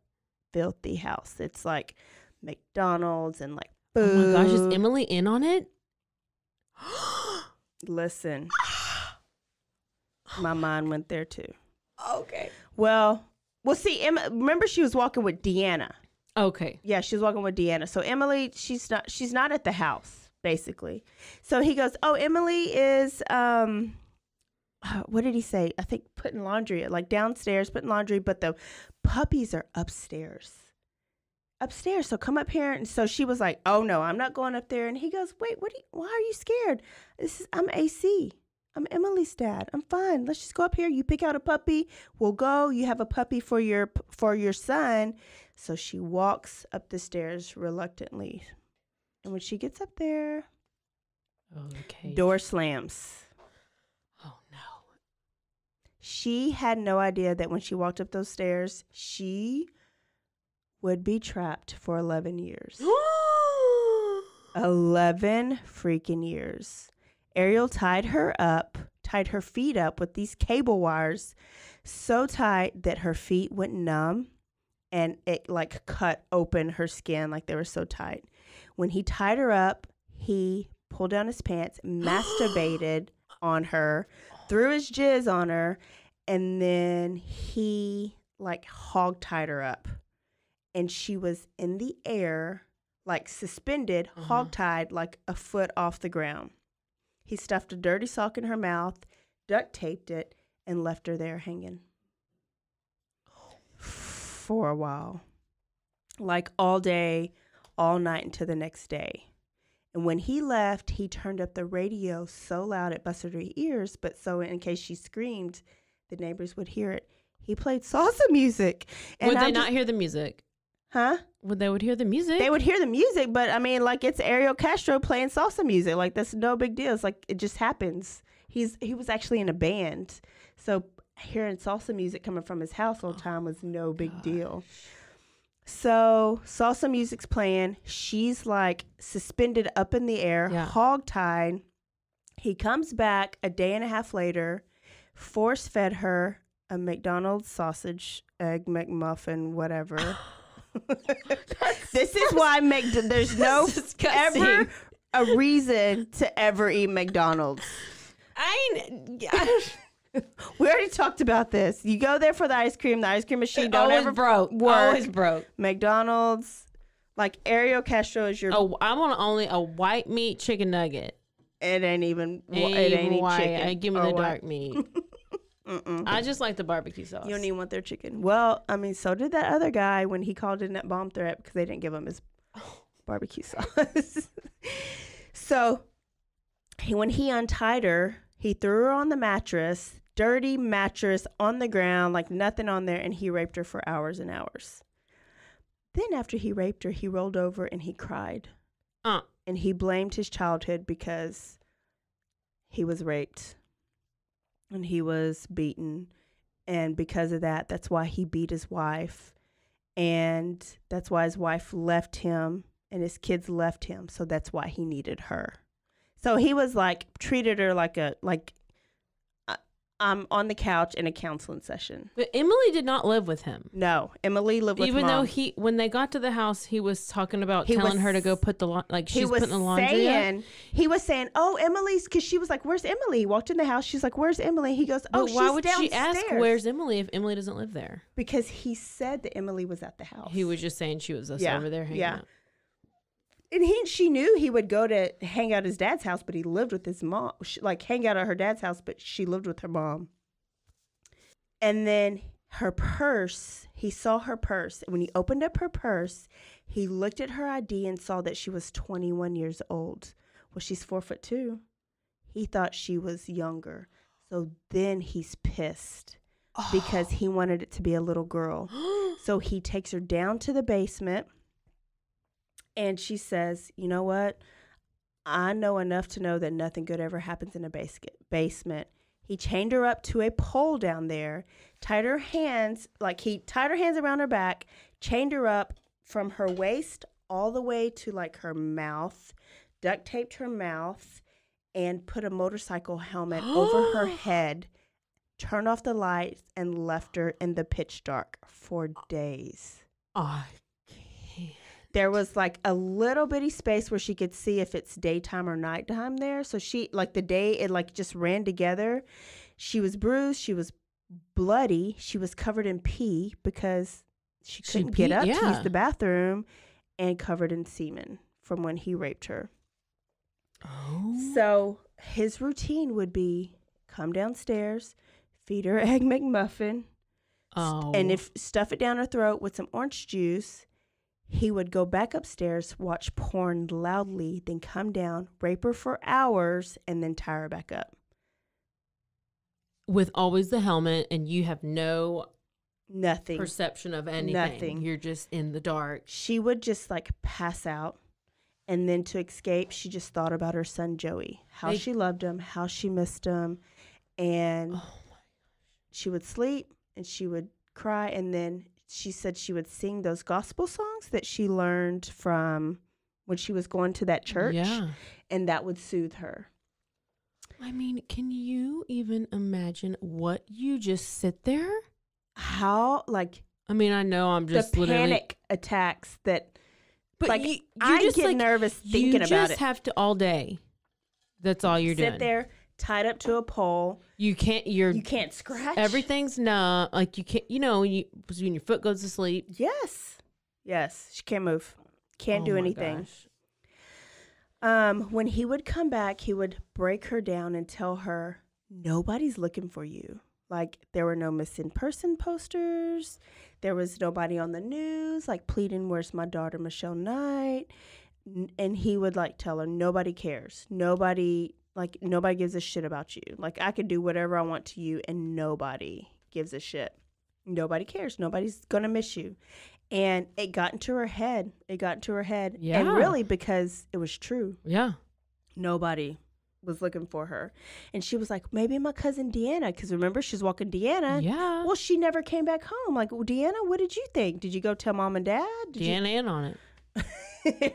filthy house. It's like McDonald's and like food. Oh my gosh, is Emily in on it? Listen, my mind went there too. Okay. Well, see, Emma. Remember, she was walking with Deanna. Okay. Yeah, she was walking with Deanna. So Emily, she's not at the house, basically. So he goes, oh, Emily is what did he say? I think putting laundry, like downstairs, putting laundry, but the puppies are upstairs. So come up here. And so she was like, oh no, I'm not going up there. And he goes, wait, why are you scared? I'm AC. I'm Emily's dad. I'm fine. Let's just go up here. You pick out a puppy. We'll go. You have a puppy for your son. So she walks up the stairs reluctantly. And when she gets up there, door slams. Oh no. She had no idea that when she walked up those stairs, she would be trapped for 11 years. 11 freaking years. Ariel tied her feet up with these cable wires so tight that her feet went numb and it like cut open her skin like they were so tight. When he tied her up, he pulled down his pants, masturbated on her, threw his jizz on her, and then he like hog tied her up. And she was in the air, like suspended, hog-tied, like a foot off the ground. He stuffed a dirty sock in her mouth, duct taped it, and left her there hanging. For a while. Like all day, all night until the next day. And when he left, he turned up the radio so loud it busted her ears, but so in case she screamed, the neighbors would hear it. He played salsa music. And would they not hear the music? Huh? They would hear the music? They would hear the music, but I mean, like, it's Ariel Castro playing salsa music. Like, that's no big deal. It's like, it just happens. He was actually in a band. So hearing salsa music coming from his house all the time was no big deal. So salsa music's playing. She's like suspended up in the air, hog-tied. He comes back a day and a half later, force-fed her a McDonald's sausage, egg McMuffin, whatever. This is why there's no ever a reason to ever eat McDonald's. We already talked about this. You go there for the ice cream machine don't ever work. Always broke. McDonald's, like Ariel Castro is your. Oh, I want only a white meat chicken nugget. It ain't even white. Chicken. Give me the dark meat. I just like the barbecue sauce. You don't even want their chicken. Well, I mean, so did that other guy when he called in that bomb threat because they didn't give him his barbecue sauce. So when he untied her, he threw her on the mattress, dirty mattress on the ground, like nothing on there, and he raped her for hours and hours. Then after he raped her, he rolled over and he cried. And he blamed his childhood because he was raped. And he was beaten. And because of that, that's why he beat his wife. And that's why his wife left him and his kids left him. So that's why he needed her. So he was like, treated her like I'm on the couch in a counseling session. But Emily did not live with him. No, Emily lived with Even Mom. though when they got to the house, he was talking about telling her to go put she's putting the laundry up. He was saying, oh, Emily's, because she was like, where's Emily? He walked in the house. She's like, where's Emily? He goes, oh, but why would downstairs. she ask where's Emily if Emily doesn't live there? Because he said that Emily was at the house. He was just saying she was over there hanging out. And she knew he would go to hang out at his dad's house, but he lived with his mom. Like, hang out at her dad's house, but she lived with her mom. And then her purse, he saw her purse. And when he opened up her purse, he looked at her ID and saw that she was 21 years old. Well, she's 4'2". He thought she was younger. So then he's pissed because he wanted it to be a little girl. So he takes her down to the basement. And she says, you know what? I know enough to know that nothing good ever happens in a basement. He chained her up to a pole down there, tied her hands around her back, chained her up from her waist all the way to like her mouth, duct taped her mouth, and put a motorcycle helmet over her head, turned off the lights, and left her in the pitch dark for days. There was like a little bitty space where she could see if it's daytime or nighttime there. So she, like the day, it like just ran together. She was bruised. She was bloody. She was covered in pee because she couldn't get up to use the bathroom, and covered in semen from when he raped her. So his routine would be come downstairs, feed her Egg McMuffin, and stuff it down her throat with some orange juice. He would go back upstairs, watch porn loudly, then come down, rape her for hours, and then tie her back up. With always the helmet, and you have nothing perception of anything. Nothing. You're just in the dark. She would just like pass out. And then to escape, she just thought about her son, Joey, how she loved him, how she missed him. And she would sleep and she would cry. And then she said she would sing those gospel songs that she learned from when she was going to that church. Yeah. And that would soothe her. I mean, can you even imagine what you just sit there? How, like... I mean, I know I'm just the panic attacks that... But like, you I just get nervous thinking about it. You just have to all day. That's all you're doing. Sit there, tied up to a pole. You can't scratch. Everything's numb. Like you can't, when your foot goes to sleep. Yes. She can't move. Can't do anything. When he would come back, he would break her down and tell her, nobody's looking for you. Like, there were no missing person posters. There was nobody on the news, like, pleading, where's my daughter, Michelle Knight? And he would, like, tell her, nobody cares. Nobody gives a shit about you. Like, I could do whatever I want to you, and nobody gives a shit. Nobody cares. Nobody's going to miss you. And it got into her head. Yeah. And really, because it was true. Yeah. Nobody was looking for her. And she was like, maybe my cousin Deanna, because remember, she's walking Deanna. Yeah. Well, she never came back home. Like, well, Deanna, what did you think? Did you go tell mom and dad? Deanna in on it.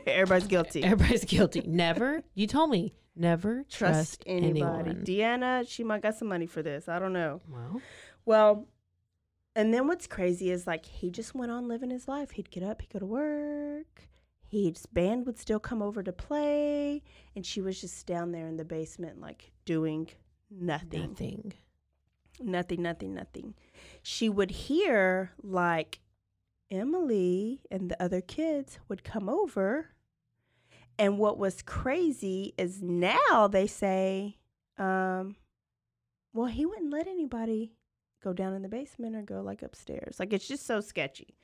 Everybody's guilty. Never. You told me. Never trust anybody. Anyone. Deanna, she might got some money for this. I don't know. Well, and then what's crazy is, like, he just went on living his life. He'd get up, he'd go to work. His band would still come over to play, and she was just down there in the basement, like, doing nothing. Nothing. She would hear, like, Emily and the other kids would come over, and what was crazy is now they say, well, he wouldn't let anybody go down in the basement or go, like, upstairs. Like, it's just so sketchy.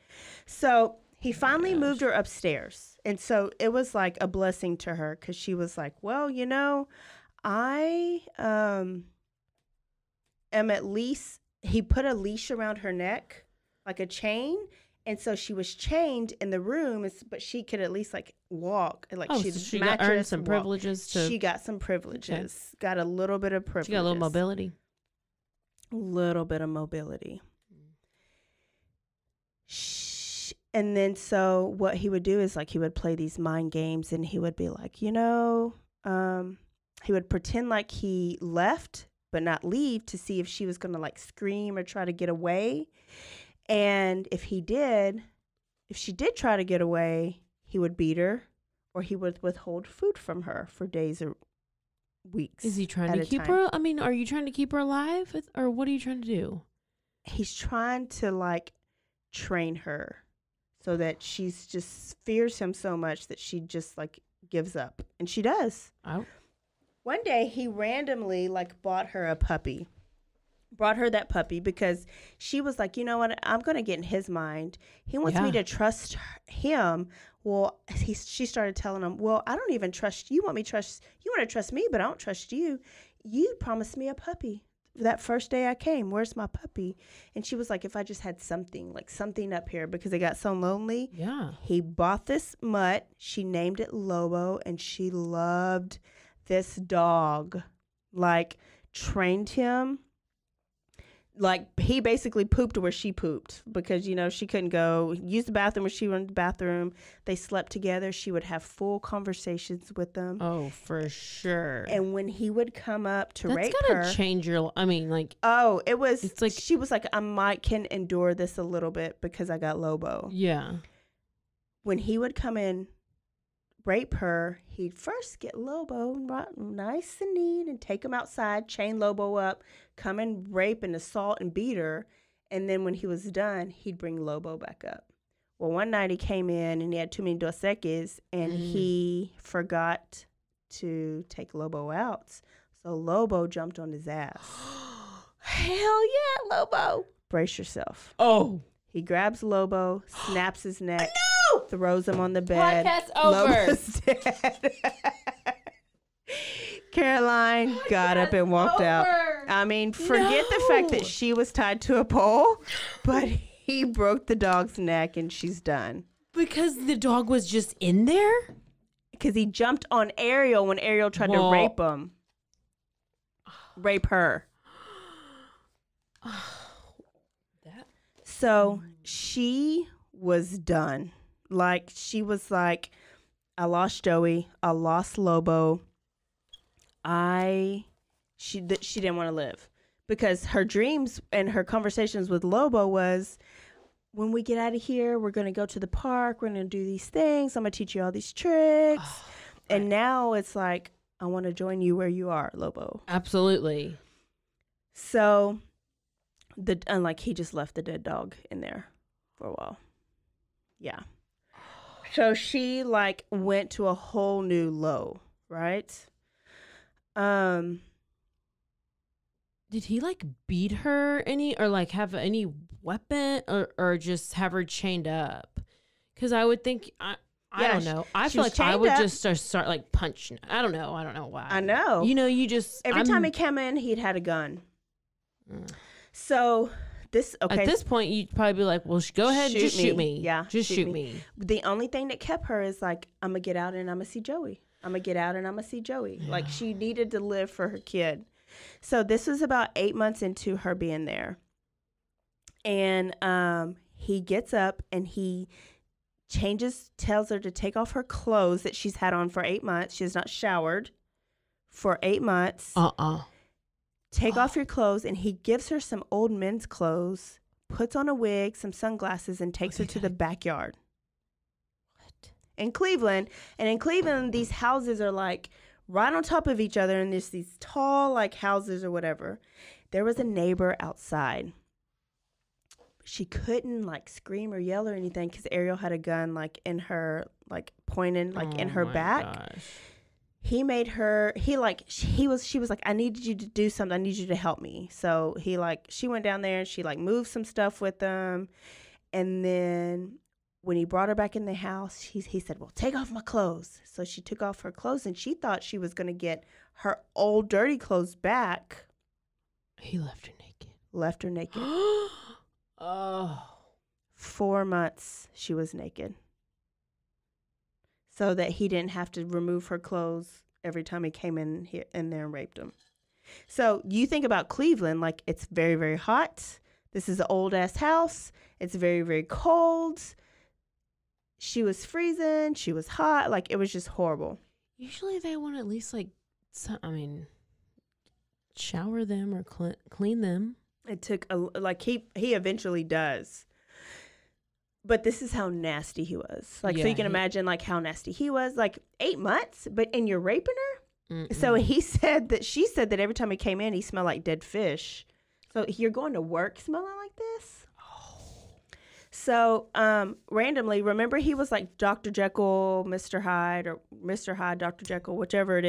So... he finally moved her upstairs. And so it was like a blessing to her because she was like, well, I am at least, he put a leash around her neck, like a chain. And so she was chained in the room, but she could at least like walk. Like she got earned some privileges. She got some privileges, got a little bit of privilege. She got a little mobility. And then so what he would do is like he would play these mind games and he would be like, he would pretend like he left but not leave to see if she was going to like scream or try to get away. And if she did try to get away, he would beat her or he would withhold food from her for days or weeks. Is he trying to keep her? I mean, are you trying to keep her alive or what are you trying to do? He's trying to like train her. So that she's just fears him so much that she just like gives up. And she does. Oh. One day he randomly like bought her a puppy. Brought her that puppy because she was like, you know what? I'm going to get in his mind. He wants me to trust him. Well, she started telling him, well, I don't even trust you. You want to trust me, but I don't trust you. You promised me a puppy that first day I came. Where's my puppy? And she was like, if I just had something, like something up here, because they got so lonely. Yeah. He bought this mutt. She named it Lobo, and she loved this dog. Like, trained him. Like, he basically pooped where she pooped because, you know, she couldn't go use the bathroom where she went to the bathroom. They slept together. She would have full conversations with them. Oh, for sure. And when he would come up to rape her. That's gotta change your, I mean, like. Oh, it was, it's like, she was like, can endure this a little bit because I got Lobo. Yeah. When he would come in, rape her, he'd first get Lobo nice and neat and take him outside, chain Lobo up, come and rape and assault and beat her. And then when he was done, he'd bring Lobo back up. Well, one night he came in and he had too many Dos Equis and he forgot to take Lobo out. So Lobo jumped on his ass. Hell yeah, Lobo. Brace yourself. Oh. He grabs Lobo, snaps his neck. No! Throws him on the bed. Podcast over. Lobo's dead. Caroline got up and walked out. I mean, forget the fact that she was tied to a pole, but he broke the dog's neck and she's done. Because the dog was just in there? Because he jumped on Ariel when Ariel tried to rape him. Rape her. So she was done. Like, she was like, I lost Joey. I lost Lobo. She didn't want to live. Because her dreams and her conversations with Lobo was, when we get out of here, we're going to go to the park. We're going to do these things. I'm going to teach you all these tricks. And now it's like, I want to join you where you are, Lobo. Absolutely. So, unlike he just left the dead dog in there for a while. Yeah. So she like went to a whole new low, right? Did he like beat her any or like have any weapon or just have her chained up? Because I would think I don't know. I feel like I would just start like punching. I don't know why. I know. You know, you just every time he came in, he'd had a gun. So at this point, you'd probably be like, "Well, go ahead, just shoot me. Yeah, just shoot me." The only thing that kept her is like, I'm gonna get out and I'm gonna see Joey. I'm gonna get out and I'm gonna see Joey. Yeah. Like, she needed to live for her kid. So this was about 8 months into her being there, and he gets up and he tells her to take off her clothes that she's had on for 8 months. She has not showered for 8 months. Take off your clothes, and he gives her some old men's clothes, puts on a wig, some sunglasses, and takes her to the backyard. What? In Cleveland. And in Cleveland, these houses are like right on top of each other, and there's these tall like houses or whatever. There was a neighbor outside. She couldn't like scream or yell or anything because Ariel had a gun like in her, like pointing like in her back. Gosh. He made her, she was like, I needed you to do something. I need you to help me. So she went down there and she like moved some stuff with them. And then when he brought her back in the house, he said, well, take off my clothes. So she took off her clothes and she thought she was going to get her old dirty clothes back. He left her naked. Left her naked. Oh. 4 months she was naked. So that he didn't have to remove her clothes every time he came in there and raped him. So you think about Cleveland, like it's very, very hot. This is an old ass house. It's very, very cold. She was freezing. She was hot. Like, it was just horrible. Usually they want to at least shower them or clean them. It took he eventually does. But this is how nasty he was. Like, yeah, so you can imagine like how nasty he was. Like 8 months, and you're raping her. Mm-mm. So she said that every time he came in, he smelled like dead fish. So you're going to work smelling like this? Oh. So, randomly, remember he was like Dr. Jekyll, Mr. Hyde, or Mr. Hyde, Dr. Jekyll, whichever it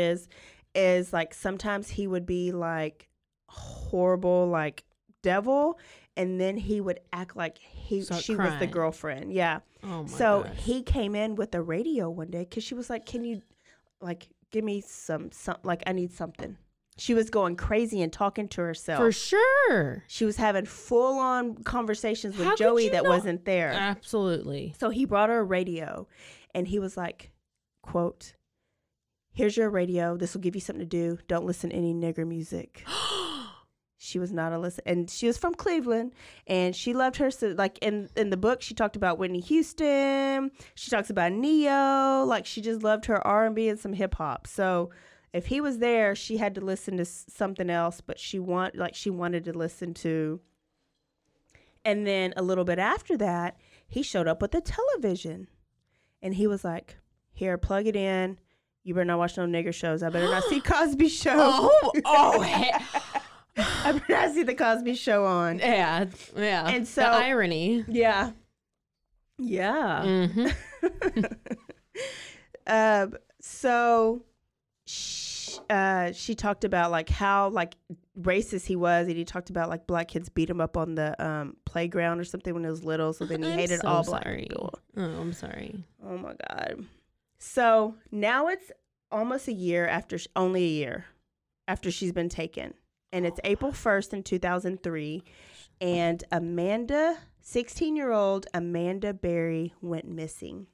is like sometimes he would be like horrible, like devil, and then he would act like she was the girlfriend. Yeah. Oh my So gosh. he came in with a radio one day because she was like, "Can you, like, give me some, like, I need something." She was going crazy and talking to herself. For sure. She was having full-on conversations with How could Joey you that not- wasn't there. Absolutely. So he brought her a radio, and he was like, quote, "Here's your radio. This will give you something to do. Don't listen to any nigger music." She was not a listen, and she was from Cleveland, and she loved her. So, like in the book, she talked about Whitney Houston. She talks about Neo. Like she just loved her R&B and some hip hop. So if he was there, she had to listen to something else, but she wanted to listen to. And then a little bit after that, he showed up with the television, and he was like, "Here, plug it in. You better not watch no nigger shows. I better not see Cosby Show. I better not see the Cosby Show on." Yeah. And so the irony. Yeah. Mm-hmm. So she talked about like how like racist he was, and he talked about like black kids beat him up on the playground or something when he was little. So then he hated all black people. Oh, I'm sorry. Oh my God. So now it's almost only a year after she's been taken. And it's April 1st in 2003. And 16-year-old Amanda Berry went missing.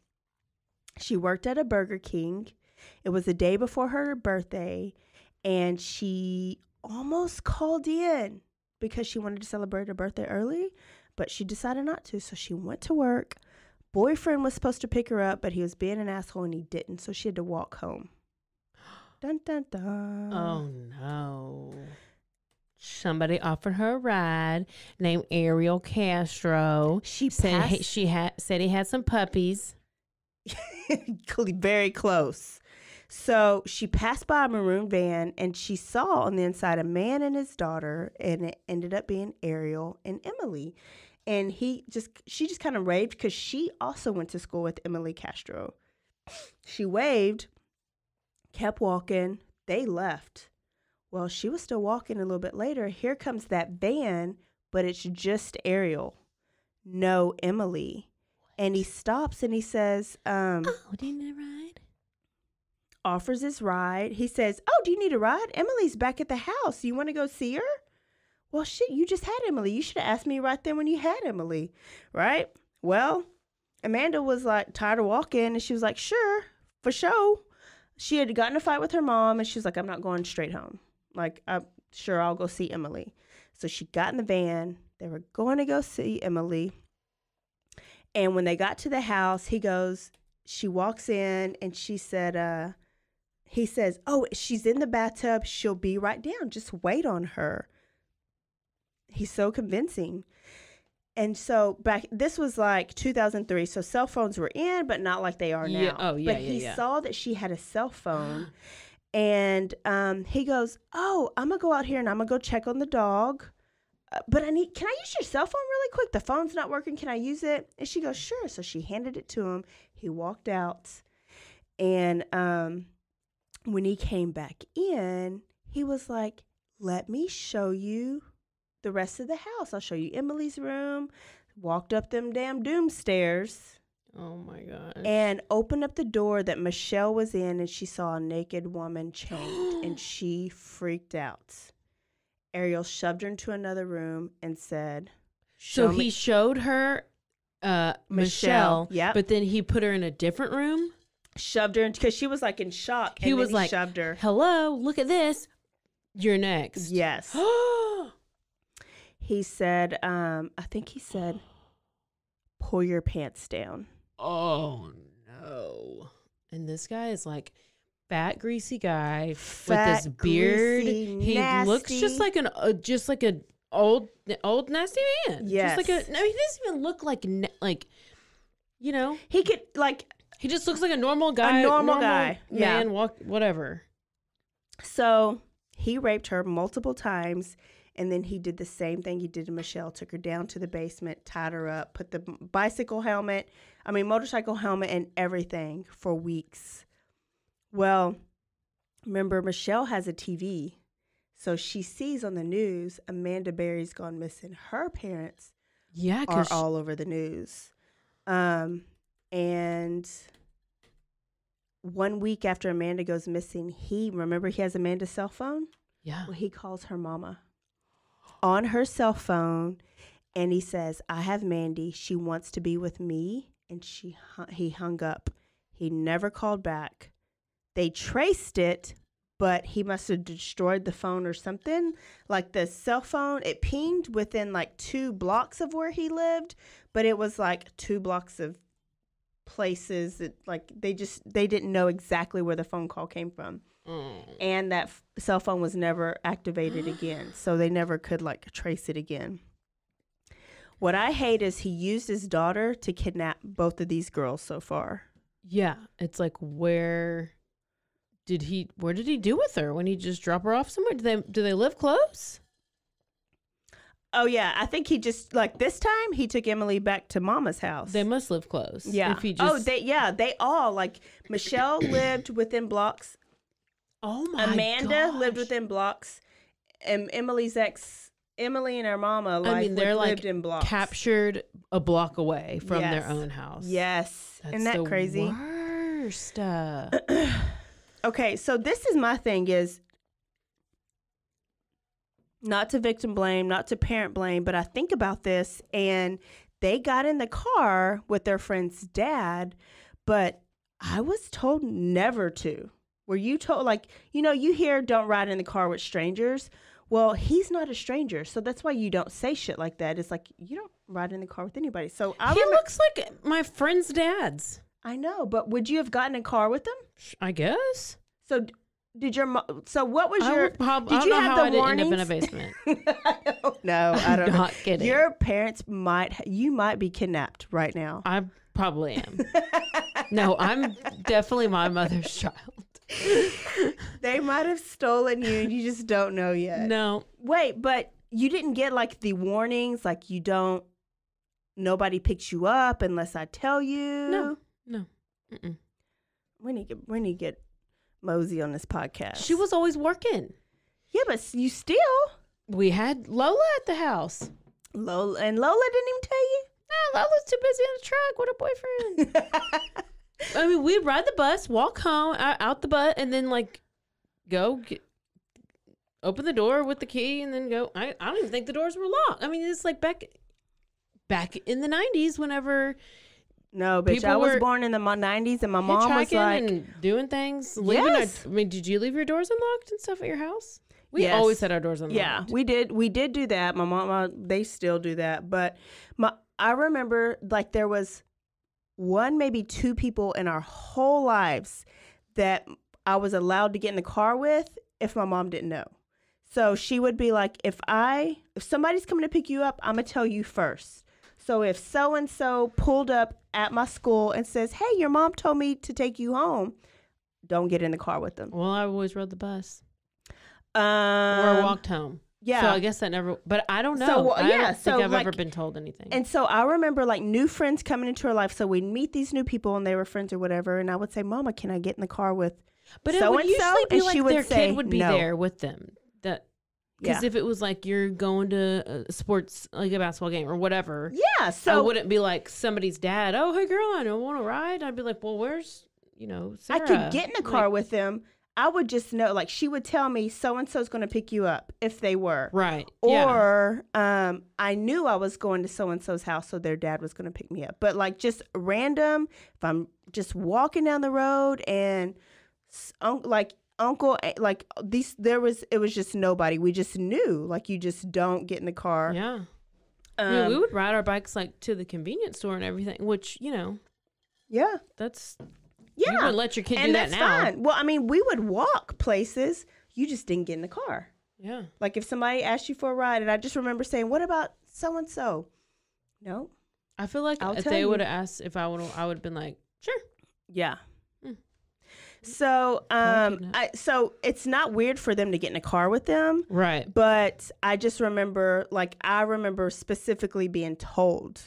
She worked at a Burger King. It was the day before her birthday. And she almost called in because she wanted to celebrate her birthday early. But she decided not to. So she went to work. Boyfriend was supposed to pick her up, but he was being an asshole and he didn't. So she had to walk home. Dun, dun, dun. Oh, no. Somebody offered her a ride named Ariel Castro. She said passed- said he had some puppies. Very close. So she passed by a maroon van and she saw on the inside a man and his daughter, and it ended up being Ariel and Emily. And she just kind of raved because she also went to school with Emily Castro. She waved, kept walking. They left. Well, she was still walking a little bit later. Here comes that van, but it's just Ariel, no Emily. And he stops and he says, do you need a ride? Offers his ride. He says, "Oh, do you need a ride? Emily's back at the house. You want to go see her?" Well, shit, you just had Emily. You should have asked me right then when you had Emily, right? Well, Amanda was like tired of walking, and she was like, "Sure, for sure." She had gotten in a fight with her mom, and she was like, "I'm not going straight home. Like, I'm sure I'll go see Emily." So she got in the van. They were going to go see Emily. And when they got to the house, she walks in, and she said, he says, "Oh, she's in the bathtub. She'll be right down. Just wait on her." He's so convincing. And so this was like 2003. So cell phones were in, but not like they are now. Yeah. Oh, yeah, but he yeah. saw that she had a cell phone. And he goes, "Oh, I'm going to go out here and I'm going to go check on the dog. But can I use your cell phone really quick? The phone's not working. Can I use it?" And she goes, "Sure." So she handed it to him. He walked out. And when he came back in, he was like, "Let me show you the rest of the house. I'll show you Emily's room." Walked up them damn doom stairs. Oh, my gosh. And opened up the door that Michelle was in, and she saw a naked woman chained, and she freaked out. Ariel shoved her into another room and said, So he showed her Michelle, yep. But then he put her in a different room? Shoved her in, because she was like in shock. He was like, shoved her. "Hello, look at this. You're next." Yes. He said, I think he said, "Pull your pants down." Oh, no. And this guy is like fat, greasy guy with Fat, this beard. greasy, He looks nasty. just like an old nasty man. Yes. Just like he doesn't even look like you know. He could He just looks like a normal guy. normal guy. Yeah. Man, whatever. So He raped her multiple times, and then he did the same thing he did to Michelle. Took her down to the basement, tied her up, put the motorcycle helmet and everything for weeks. Well, remember, Michelle has a TV, so she sees on the news Amanda Berry's gone missing. Her parents are all over the news. And 1 week after Amanda goes missing, remember he has Amanda's cell phone? Yeah. Well, he calls her mama on her cell phone, and he says, I have Mandy. She wants to be with me. And he hung up. He never called back. They traced it, but he must have destroyed the phone or something. Like the cell phone, it pinged within like 2 blocks of where he lived, but it was like 2 blocks of places that like they didn't know exactly where the phone call came from. And that cell phone was never activated again, so they never could like trace it again. What I hate is he used his daughter to kidnap both of these girls so far. Yeah, it's like where did he do with her when he just drop her off somewhere? Do they live close? Oh yeah, I think he just like this time he took Emily back to Mama's house. They must live close. Yeah. If he just... they all like Michelle lived within blocks. Oh my Amanda gosh. lived within blocks, and Emily and her mama they're lived in blocks. Captured a block away from their own house. Yes. Isn't that crazy? Worst. Okay, so this is my thing is not to victim blame, not to parent blame, but I think about this and they got in the car with their friend's dad, but I was told never to. Were you told, like, you hear don't ride in the car with strangers. Well, he's not a stranger, so that's why you don't say shit like that. It's like, you don't ride in the car with anybody. So he looks like my friend's dad's. I know, but would you have gotten in a car with them? I guess. So did your what was I your? would prob- did I don't you know have how the I didn't warnings? end up in a basement. I don't know. Not kidding. Your parents you might be kidnapped right now. I probably am. No, I'm definitely my mother's child. They might have stolen you and you just don't know yet. No. Wait, but you didn't get like the warnings, like nobody picks you up unless I tell you? No. Mm-mm. We need to get Mosey on this podcast. She was always working. Yeah, but you still. We had Lola at the house. Lola didn't even tell you? No, Lola's too busy in the truck with her boyfriend. I mean, we'd ride the bus, walk home, out the butt, and then like open the door with the key, and then go. I don't even think the doors were locked. I mean, it's like back in the 90s, whenever. No, bitch, I was born in the 90s, and my mom was like and doing things. Yes. I mean, did you leave your doors unlocked and stuff at your house? We always had our doors unlocked. Yeah, we did. We did do that. My mom, they still do that. But I remember like there was one, maybe 2 people in our whole lives that I was allowed to get in the car with if my mom didn't know. So she would be like, if somebody's coming to pick you up, I'm going to tell you first. So if so-and-so pulled up at my school and says, hey, your mom told me to take you home, don't get in the car with them. Well, I always rode the bus. Or walked home. Yeah. So I guess that never, but I don't know. So, I don't think I've ever been told anything. And so I remember like new friends coming into her life. So we'd meet these new people and they were friends or whatever. And I would say, Mama, can I get in the car with but so-and-so? It would usually be and like she would their say, kid would be no. there with them. Because if it was like you're going to a sports, like a basketball game or whatever. Yeah. So I wouldn't be like somebody's dad. Oh, hey girl, I don't want to ride. I'd be like, well, where's, Sarah? I could get in the car with them. I would just know, like she would tell me so-and-so's going to pick you up if they were. Right. Or I knew I was going to so-and-so's house, so their dad was going to pick me up. But like just random, if I'm just walking down the road and uncle, like it was just nobody. We just knew, like you just don't get in the car. Yeah. I mean, we would ride our bikes like to the convenience store and everything, which, Yeah. that's... Yeah. You wouldn't let your kid do that now. Fine. Well, I mean, we would walk places. You just didn't get in the car. Yeah. Like if somebody asked you for a ride, and I just remember saying, what about so-and-so? No. I feel like if they would have asked if I would have been like, sure. Yeah. So, so it's not weird for them to get in a car with them. Right. But I just remember, like, I remember specifically being told,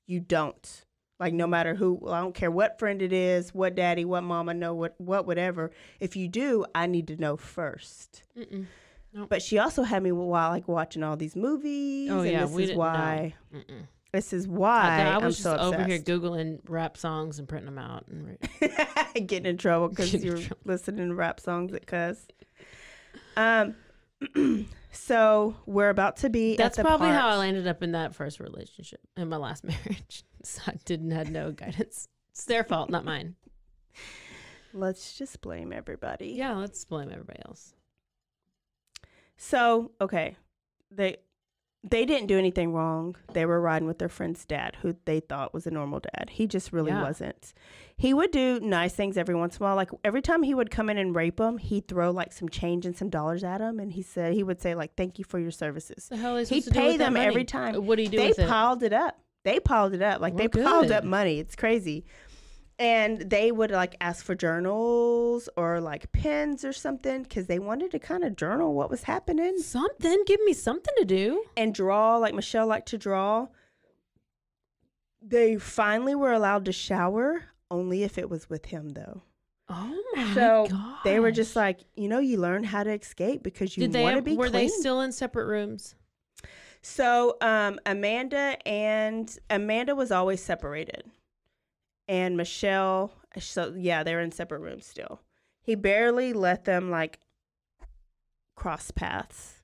you don't. Like, no matter who, I don't care what friend it is, what daddy, what mama, know what whatever. If you do, I need to know first. Nope. But she also had me while like watching all these movies. Oh, yeah. This is why. This is why I was I'm so just over here obsessed. Googling rap songs and printing them out. And Getting in trouble because you're listening to rap songs at cuss. So we're about to be That's at the probably park. how I landed up in that first relationship, in my last marriage. So I had no guidance. It's their fault, not mine. Let's just blame everybody. Yeah, let's blame everybody else. So, okay, they didn't do anything wrong. They were riding with their friend's dad, who they thought was a normal dad. He just really wasn't. He would do nice things every once in a while. Like every time he would come in and rape them, he'd throw like some change and some dollars at them, and he would say like, "Thank you for your services." The hell is He'd pay them every time. What do you do They with it? piled it up. They piled it up. Like Well, they piled good. up money. It's crazy. And they would like ask for journals or like pens or something because they wanted to kind of journal what was happening Something. Give me something to do. and draw. Like Michelle liked to draw. They finally were allowed to shower only if it was with him, though. Oh my So god! they were just like, you learn how to escape because you want to be Were clean. they still in separate rooms? So Amanda was always separated. And Michelle, so yeah, they're in separate rooms still. He barely let them like cross paths.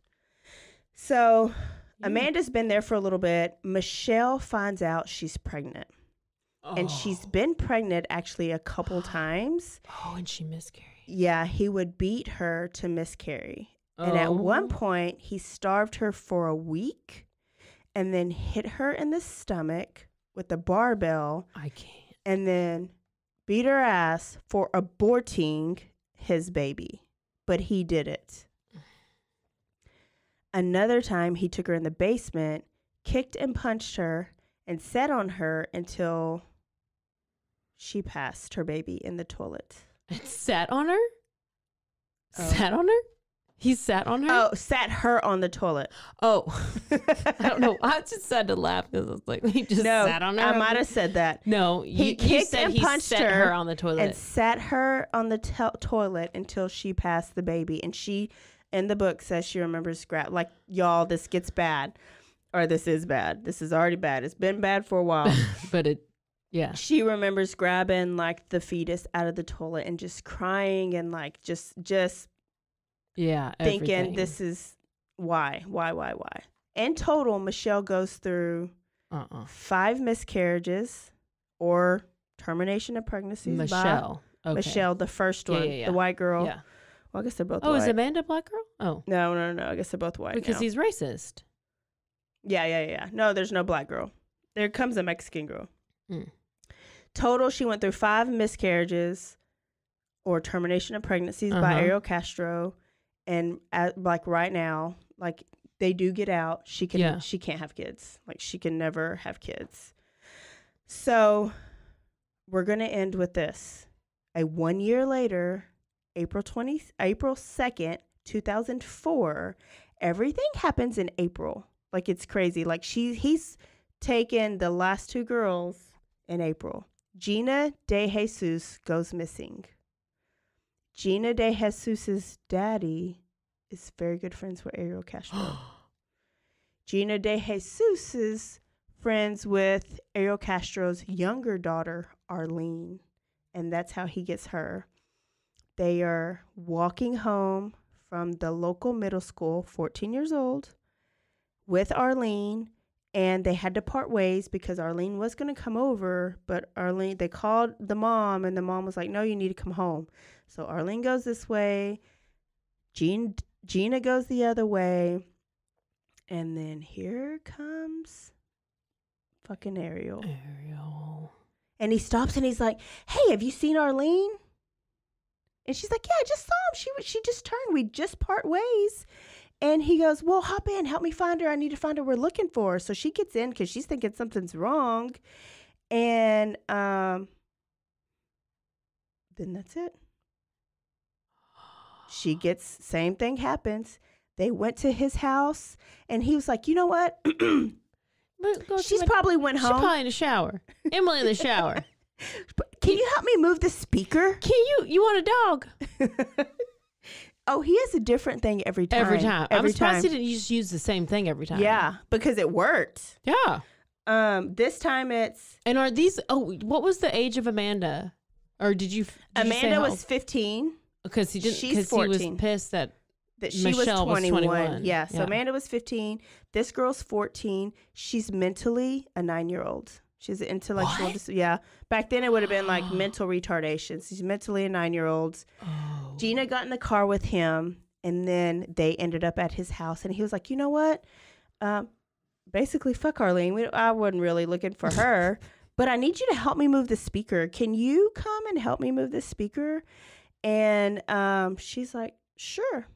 So Amanda's been there for a little bit. Michelle finds out she's pregnant. And she's been pregnant actually a couple times. Oh, and she miscarried. Yeah, he would beat her to miscarry. And at one point, he starved her for a week and then hit her in the stomach with a barbell. I can't. And then beat her ass for aborting his baby. But he did it. Another time, he took her in the basement, kicked and punched her, and sat on her until she passed her baby in the toilet. It sat on her? Oh. Sat on her? He sat on her? Oh, sat her on the toilet. Oh. I don't know. I just had to laugh because it's like, he just sat on her. I might have said that. No, He you kicked said and he punched set her on the toilet. and sat her on the toilet until she passed the baby. And she, in the book, says she remembers like, y'all, this gets bad. Or this is bad. This is already bad. It's been bad for a while. But yeah. She remembers grabbing like the fetus out of the toilet and just crying and like just Yeah, thinking everything. this is why. In total, Michelle goes through 5 miscarriages or termination of pregnancies. Michelle. Okay. Michelle, the first one, Yeah. the white girl. Yeah. Well, I guess they're both Oh, white. is Amanda a black girl? Oh. No. I guess they're both white Because now. he's racist. Yeah. No, there's no black girl. There comes a Mexican girl. Mm. Total, she went through 5 miscarriages or termination of pregnancies by Ariel Castro. And like right now, like they do get out. She can't have kids. Like she can never have kids. So we're going to end with this. 1 year later, April 2nd, 2004, everything happens in April. Like it's crazy. Like he's taken the last 2 girls in April. Gina DeJesus goes missing. Gina DeJesus's daddy is very good friends with Ariel Castro. Gina DeJesus is friends with Ariel Castro's younger daughter, Arlene, and that's how he gets her. They are walking home from the local middle school, 14 years old, with Arlene, and they had to part ways because Arlene was going to come over, but they called the mom, and the mom was like, no, you need to come home. So Arlene goes this way, Gina goes the other way, and then here comes fucking Ariel. And he stops and he's like, hey, have you seen Arlene? And she's like, yeah, I just saw him. She just turned. We just part ways. And he goes, well, hop in. Help me find her. I need to find her. We're looking for her. So she gets in because she's thinking something's wrong. And then that's it. Same thing happens. They went to his house, and he was like, you know what? She's probably went home. She's probably in the shower. Emily in the shower. Can you help me move the speaker? You want a dog? Oh, he has a different thing every time. I'm surprised he didn't just use the same thing every time. Yeah, because it worked. Yeah. This time it's... And are these... Oh, what was the age of Amanda? Or did you... Amanda was 15. Because he didn't... She's 14. He was pissed that she Michelle was 21. was 21. Yeah, so Amanda was 15. This girl's 14. She's mentally a 9-year-old. She's an intellectual... Yeah. Back then, it would have been like mental retardation. She's mentally a 9-year-old. Oh. Gina got in the car with him, and then they ended up at his house. And he was like, you know what? Basically, fuck Arlene. I wasn't really looking for her, but I need you to help me move the speaker. Can you come and help me move the speaker? And she's like, sure.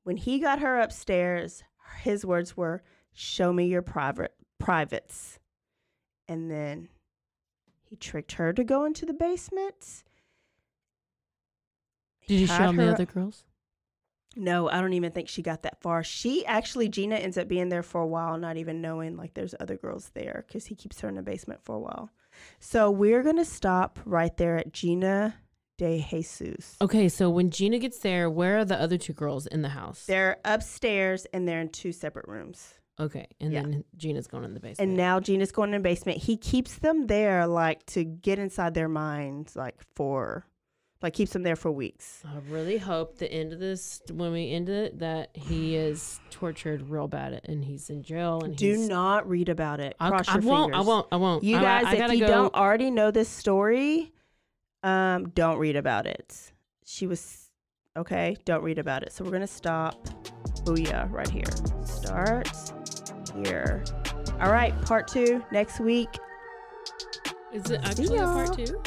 When he got her upstairs, his words were, show me your privates. And then he tricked her to go into the basement. Did you show him the other girls? No, I don't even think she got that far. Gina ends up being there for a while, not even knowing like there's other girls there because he keeps her in the basement for a while. So we're going to stop right there at Gina DeJesus. Okay, so when Gina gets there, where are the other two girls in the house? They're upstairs and they're in 2 separate rooms. Okay, and then Gina's going in the basement. And now Gina's going in the basement. He keeps them there like to get inside their minds keeps them there for weeks. I really hope the end of this, when we end it, that he is tortured real bad and he's in jail. And do not read about it. Cross your fingers. I won't. You guys, if you don't already know this story, don't read about it. Don't read about it. So we're going to stop. Booyah, right here. Start here. All right, part 2 next week. Is it actually a part 2?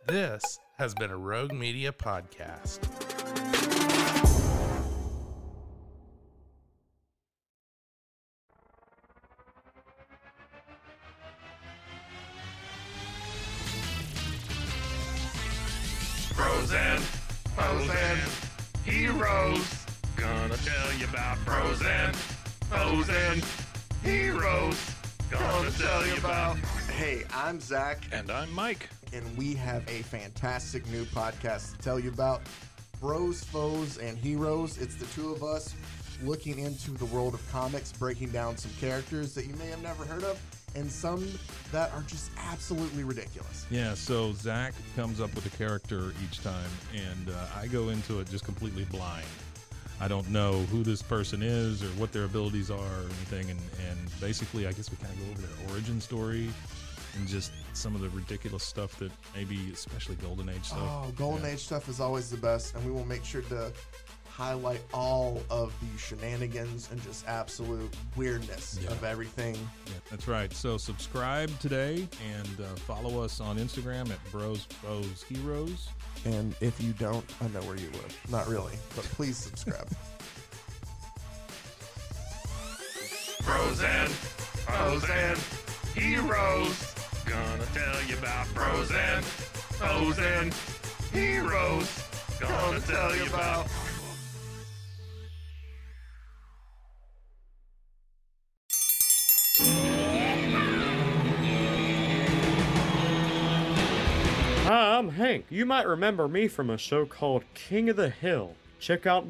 This has been a Rogue Media podcast. Frozen, heroes. Gonna tell you about frozen heroes. Gonna tell you about. Hey, I'm Zach. And I'm Mike. And we have a fantastic new podcast to tell you about. Bros, Foes, and Heroes. It's the two of us looking into the world of comics, breaking down some characters that you may have never heard of, and some that are just absolutely ridiculous. Yeah, so Zach comes up with a character each time, and I go into it just completely blind. I don't know who this person is or what their abilities are or anything, and basically I guess we kind of go over their origin story and just some of the ridiculous stuff that maybe, especially Golden Age stuff. Oh, Golden Age stuff is always the best, and we will make sure to highlight all of the shenanigans and just absolute weirdness of everything. Yeah, that's right. So subscribe today and follow us on Instagram at Bros, Foes, Heroes. And if you don't, I know where you live. Not really, but please subscribe. Frozen heroes. Gonna tell you about frozen heroes. Gonna tell you about. Hi, I'm Hank. You might remember me from a show called King of the Hill. Check out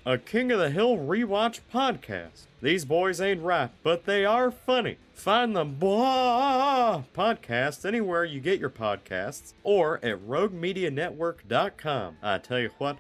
a King of the Hill rewatch podcast. These boys ain't right, but they are funny. Find the podcast anywhere you get your podcasts or at roguemedianetwork.com. I tell you what.